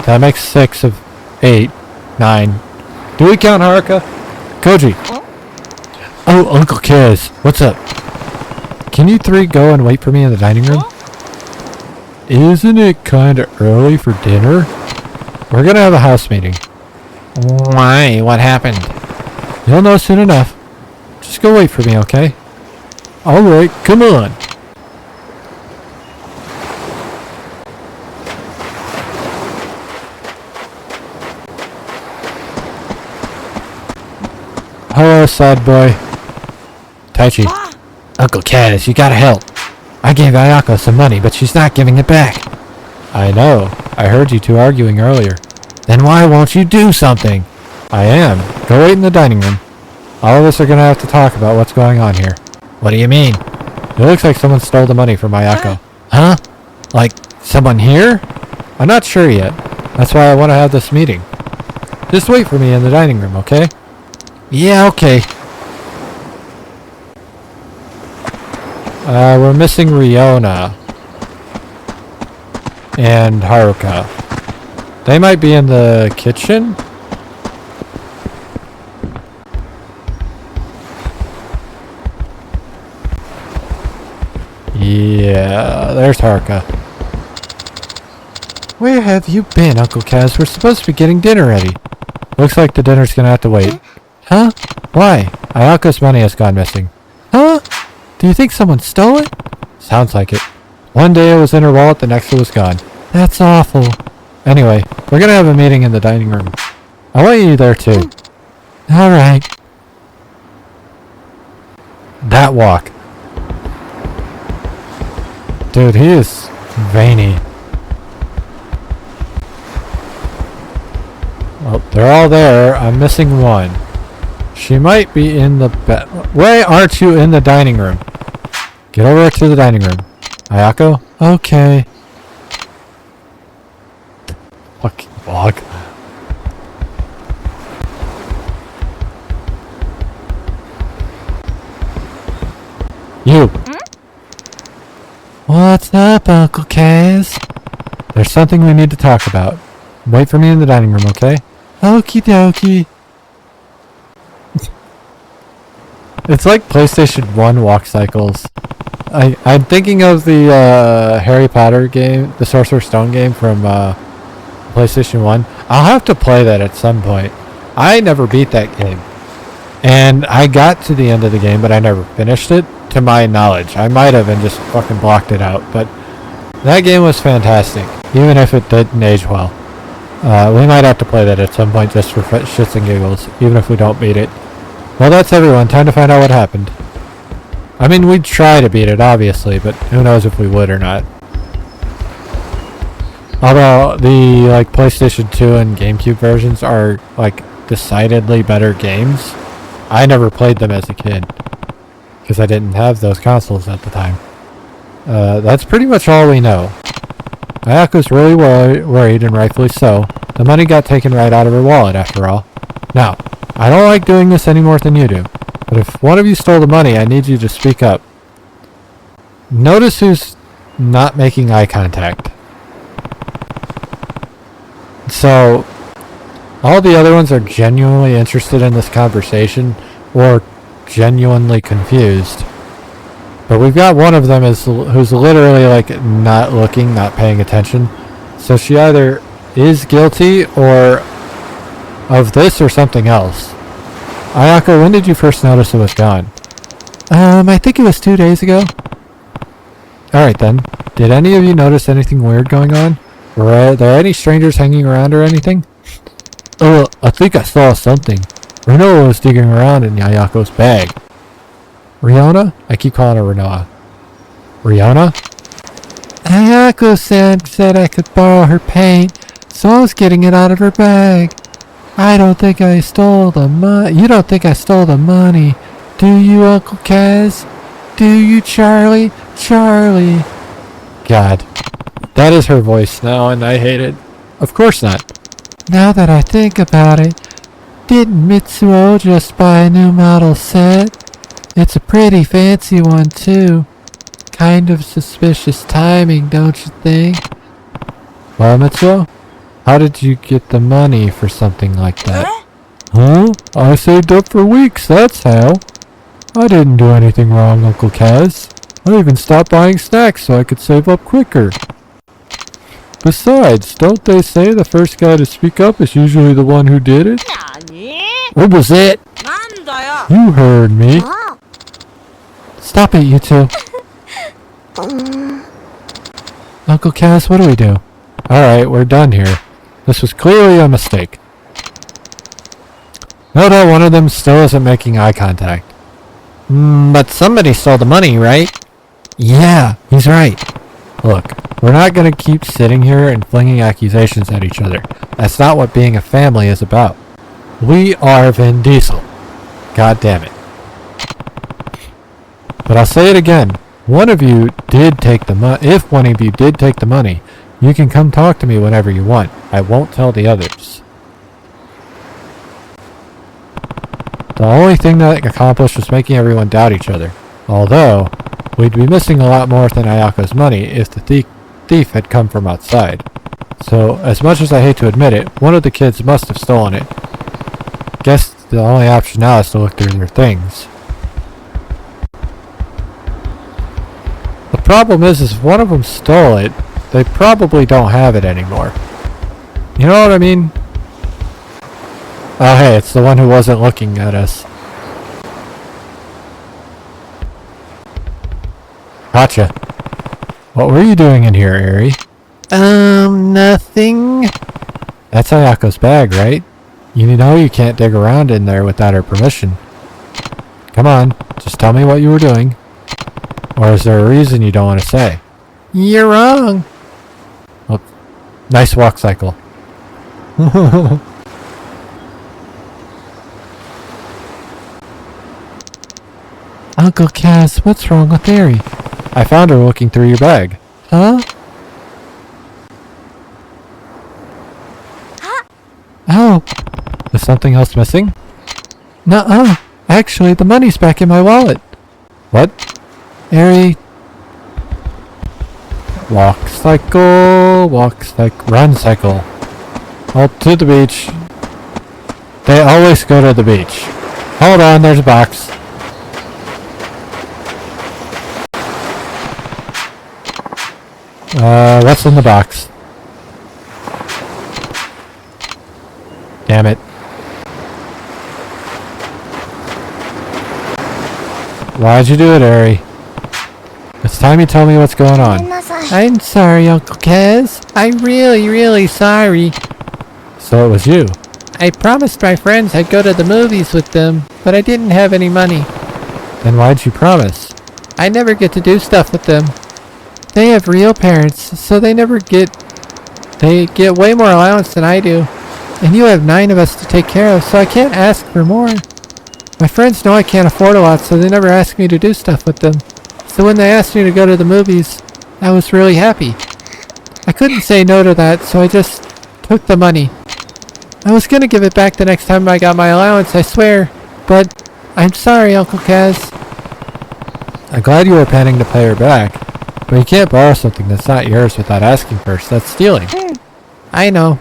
Speaker 1: That makes 6 of 8, 9. Do we count Haruka? Koji. Oh, Uncle Kaz. What's up? Can you 3 go and wait for me in the dining room? Isn't it kinda early for dinner? We're gonna have a house meeting. Why? What happened? You'll know soon enough. Just go wait for me, okay? Alright, come on. Hello, sad boy. Taichi. Uncle Kaz, you gotta help. I gave Ayako some money, but she's not giving it back. I know. I heard you two arguing earlier. Then why won't you do something? I am. Go wait in the dining room. All of us are gonna have to talk about what's going on here. What do you mean? It looks like someone stole the money from Ayako. Huh? Like, someone here? I'm not sure yet. That's why I want to have this meeting. Just wait for me in the dining room, okay? Yeah, okay. We're missing Riona. And Haruka. They might be in the kitchen? Yeah, there's Haruka. Where have you been, Uncle Kaz? We're supposed to be getting dinner ready. Looks like the dinner's gonna have to wait. Huh? Why? Ayako's money has gone missing. Huh? Do you think someone stole it? Sounds like it. One day it was in her wallet, the next it was gone. That's awful. Anyway, we're gonna have a meeting in the dining room. I want you there too. Alright. That walk. Dude, he is veiny. Well, they're all there. I'm missing one. She might be in the bed. Why aren't you in the dining room? Get over to the dining room. Ayako? Okay. Fucking walk. You. What's up, Uncle Kaz? There's something we need to talk about. Wait for me in the dining room, okay? Okie dokie. It's like PlayStation 1 walk cycles. I'm thinking of the Harry Potter game, the Sorcerer's Stone game from PlayStation 1. I'll have to play that at some point. I never beat that game. And I got to the end of the game, but I never finished it, to my knowledge. I might have and just fucking blocked it out. But that game was fantastic, even if it didn't age well. We might have to play that at some point just for shits and giggles, even if we don't beat it. Well, that's everyone. Time to find out what happened. I mean, we'd try to beat it, obviously, but who knows if we would or not. Although the PlayStation 2 and GameCube versions are decidedly better games, I never played them as a kid because I didn't have those consoles at the time. That's pretty much all we know. Ayako's really worried, and rightfully so. The money got taken right out of her wallet, after all. Now, I don't like doing this any more than you do, but if one of you stole the money, I need you to speak up. Notice who's not making eye contact. So, all the other ones are genuinely interested in this conversation, or genuinely confused. But we've got one of them who's literally not looking, not paying attention. So she either is guilty or of this or something else. Ayako, when did you first notice it was gone? I think it was 2 days ago. Alright then. Did any of you notice anything weird going on? Were there any strangers hanging around or anything? I think I saw something. Renoa was digging around in Ayako's bag. Riona? I keep calling her Renoa. Riona? Ayako-san said I could borrow her paint, so I was getting it out of her bag. I don't think I stole the money. You don't think I stole the money, do you, Uncle Kaz? Do you, Charlie? Charlie. God. That is her voice now, and I hate it. Of course not. Now that I think about it, didn't Mitsuo just buy a new model set? It's a pretty fancy one, too. Kind of suspicious timing, don't you think? Well, Mitsuo, how did you get the money for something like that? Huh? I saved up for weeks, that's how. I didn't do anything wrong, Uncle Kaz. I even stopped buying snacks so I could save up quicker. Besides, don't they say the first guy to speak up is usually the one who did it? What was it? You heard me. Stop it, you two. Uncle Kaz, what do we do? Alright, we're done here. This was clearly a mistake. No doubt one of them still isn't making eye contact. But somebody stole the money, right? Yeah, he's right. Look, we're not gonna keep sitting here and flinging accusations at each other. That's not what being a family is about. We are Vin Diesel. God damn it. But I'll say it again. One of you did take the money. If one of you did take the money, you can come talk to me whenever you want. I won't tell the others. The only thing that accomplished was making everyone doubt each other. Although, we'd be missing a lot more than Ayako's money if the thief had come from outside. So, as much as I hate to admit it, one of the kids must have stolen it. Guess the only option now is to look through their things. The problem is if one of them stole it, they probably don't have it anymore. You know what I mean? Oh hey, it's the one who wasn't looking at us. Gotcha. What were you doing in here, Eri? Nothing. That's Ayako's bag, right? You know you can't dig around in there without her permission. Come on, just tell me what you were doing. Or is there a reason you don't want to say? You're wrong. Well, nice walk cycle. Uncle Kaz, what's wrong with Eri? I found her looking through your bag. Huh? Oh, is something else missing? Nuh-uh. Actually, the money's back in my wallet. What? Eri. Walk cycle, run cycle. Oh, to the beach. They always go to the beach. Hold on, there's a box. What's in the box? Damn it. Why'd you do it, Eri? It's time you tell me what's going on. I'm sorry, Uncle Kaz. I'm really sorry. So it was you. I promised my friends I'd go to the movies with them, but I didn't have any money. Then why'd you promise? I never get to do stuff with them. They have real parents, so they get way more allowance than I do. And you have 9 of us to take care of, so I can't ask for more. My friends know I can't afford a lot, so they never ask me to do stuff with them. So when they asked me to go to the movies, I was really happy. I couldn't say no to that, so I just took the money. I was gonna give it back the next time I got my allowance, I swear. But I'm sorry, Uncle Kaz. I'm glad you were planning to pay her back. But you can't borrow something that's not yours without asking first. That's stealing. I know.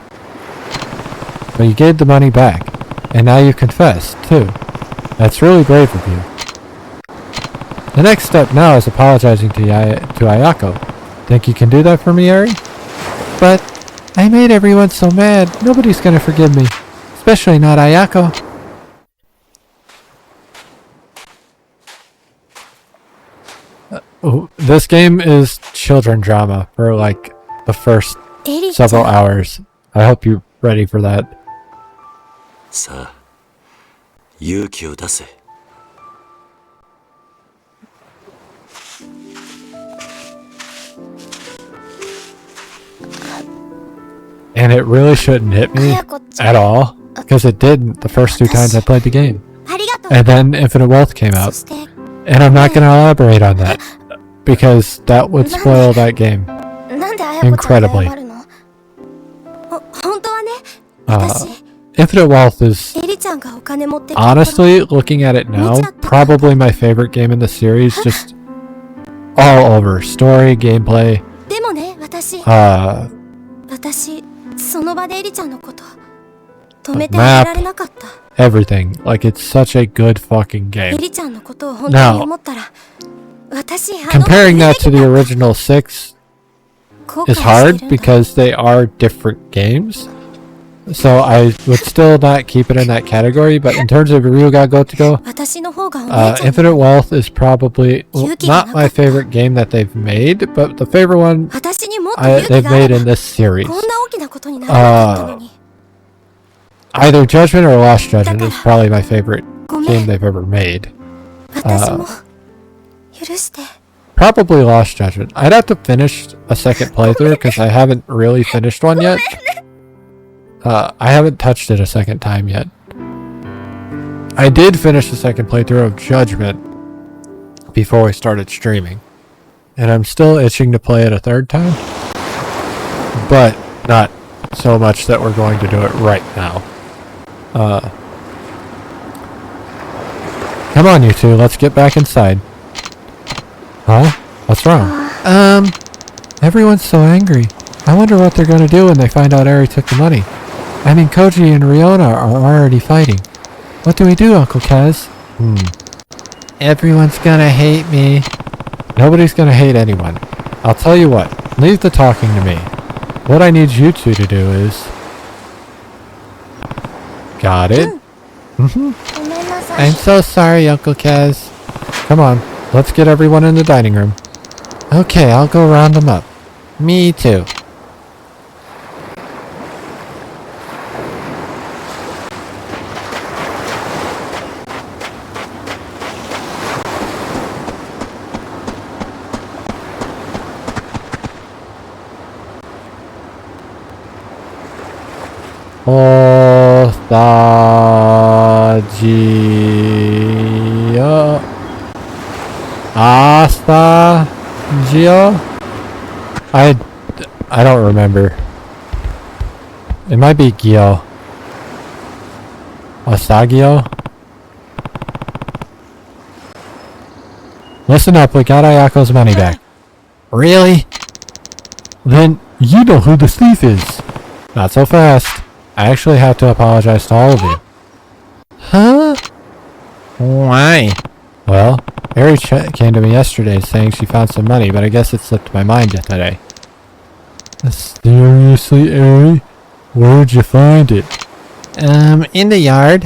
Speaker 1: But you gave the money back. And now you confessed, too. That's really brave of you. The next step now is apologizing to Ayako. Think you can do that for me, Eri? But I made everyone so mad. Nobody's gonna forgive me. Especially not Ayako. This game is children drama for like the first several hours. I hope you're ready for that.
Speaker 5: さあ、勇気を出せ。
Speaker 1: And it really shouldn't hit me at all, because it didn't the first 2 times I played the game. And then Infinite Wealth came out. And I'm not going to elaborate on that, because that would spoil that game incredibly. Infinite Wealth is, honestly, looking at it now, probably my favorite game in the series, just all over. Story, gameplay, map, everything. Like, it's such a good fucking game. Now, comparing that to the original 6 is hard because they are different games. So I would still not keep it in that category, but in terms of Ryuga Gotoku, Infinite Wealth is probably not my favorite game that they've made, but the favorite one they've made in this series. Either Judgment or Lost Judgment is probably my favorite game they've ever made. Probably Lost Judgment. I'd have to finish a second playthrough because I haven't really finished one yet. I haven't touched it a second time yet. I did finish the second playthrough of Judgment before we started streaming. And I'm still itching to play it a third time. But not so much that we're going to do it right now. Come on, you two, let's get back inside. Huh? What's wrong? Everyone's so angry. I wonder what they're gonna do when they find out Eri took the money. I mean, Koji and Riona are already fighting. What do we do, Uncle Kaz? Everyone's gonna hate me. Nobody's gonna hate anyone. I'll tell you what. Leave the talking to me. What I need you two to do is... Got it? I'm so sorry, Uncle Kaz. Come on, let's get everyone in the dining room. Okay, I'll go round them up. Me too. Astagio? I don't remember. It might be Gyo. Astagio? Listen up, we got Ayako's money back. Really? Then you know who the thief is. Not so fast. I actually have to apologize to all of you. Huh? Why? Well, Eri came to me yesterday saying she found some money, but I guess it slipped my mind today. Seriously, Eri? Where'd you find it? In the yard.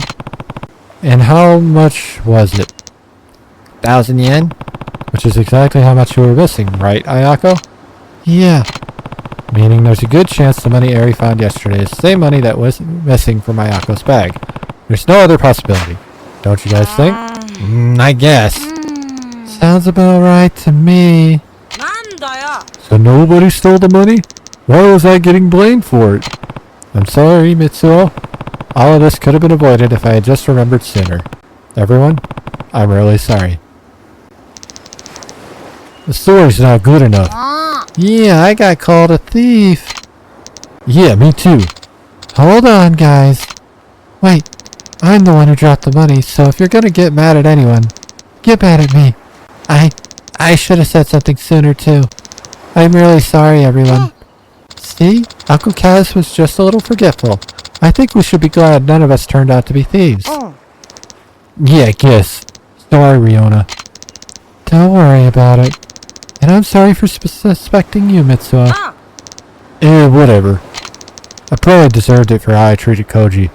Speaker 1: And how much was it? 1,000 yen? Which is exactly how much you were missing, right, Ayako? Yeah. Meaning there's a good chance the money Eri found yesterday is the same money that was missing from Ayako's bag. There's no other possibility. Don't you guys think? I guess. Sounds about right to me. So nobody stole the money? Why was I getting blamed for it? I'm sorry, Mitsuo. All of this could have been avoided if I had just remembered sooner. Everyone, I'm really sorry. The story's not good enough. Yeah, I got called a thief. Yeah, me too. Hold on, guys. Wait, I'm the one who dropped the money, so if you're gonna get mad at anyone, get mad at me. I should have said something sooner too. I'm really sorry, everyone. See? Uncle Kaz was just a little forgetful. I think we should be glad none of us turned out to be thieves. Yeah, I guess. Sorry, Riona. Don't worry about it. And I'm sorry for suspecting you, Mitsuo. Whatever. I probably deserved it for how I treated Koji.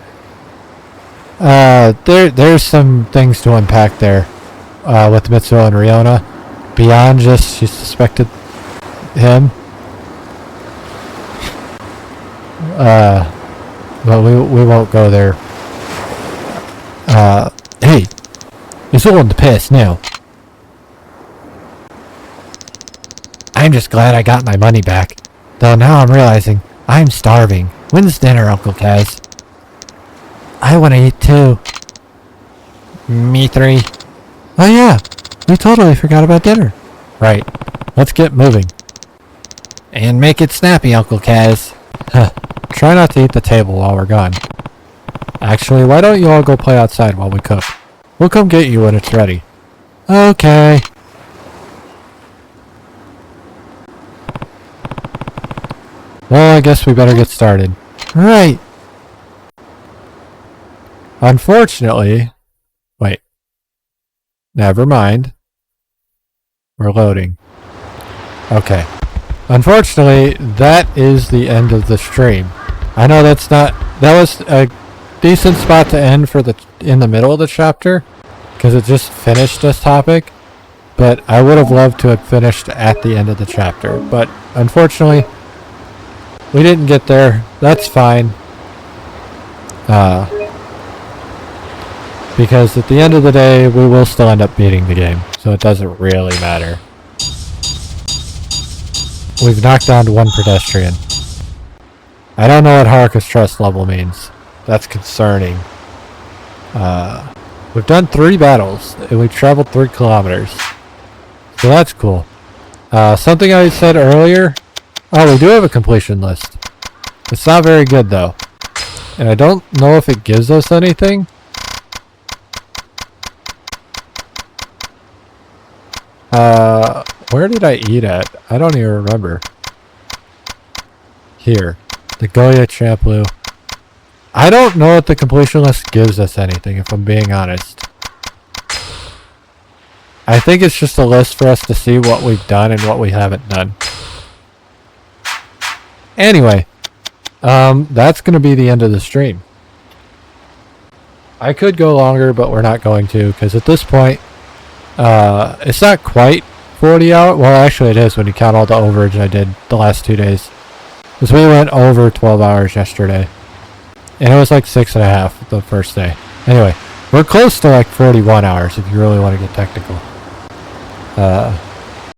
Speaker 1: There's some things to unpack there, with Mitsuo and Riona. Beyond just she suspected him. But we won't go there. Hey, it's all in the past now. I'm just glad I got my money back. Though now I'm realizing I'm starving. When's dinner, Uncle Kaz? I want to eat too. Me three. Oh yeah, we totally forgot about dinner. Right, let's get moving. And make it snappy, Uncle Kaz. Try not to eat the table while we're gone. Actually, why don't you all go play outside while we cook? We'll come get you when it's ready. Okay. Well, I guess we better get started. Right. Unfortunately... Wait. Never mind. We're loading. Okay. Unfortunately, that is the end of the stream. I know that's not... That was a decent spot to end for in the middle of the chapter, because it just finished this topic. But I would have loved to have finished at the end of the chapter. But unfortunately... We didn't get there. That's fine. Because at the end of the day, we will still end up beating the game. So it doesn't really matter. We've knocked down one pedestrian. I don't know what Haruka's trust level means. That's concerning. We've done 3 battles, and we've traveled 3 kilometers. So that's cool. Something I said earlier... Oh, we do have a completion list. It's not very good, though. And I don't know if it gives us anything. Where did I eat at? I don't even remember. Here. The Goya Champloo. I don't know if the completion list gives us anything, if I'm being honest. I think it's just a list for us to see what we've done and what we haven't done. Anyway, that's going to be the end of the stream. I could go longer, but we're not going to, because at this point, it's not quite 40 hours. Well, actually it is when you count all the overage I did the last 2 days. Because we went over 12 hours yesterday. And it was like 6.5 the first day. Anyway, we're close to like 41 hours if you really want to get technical.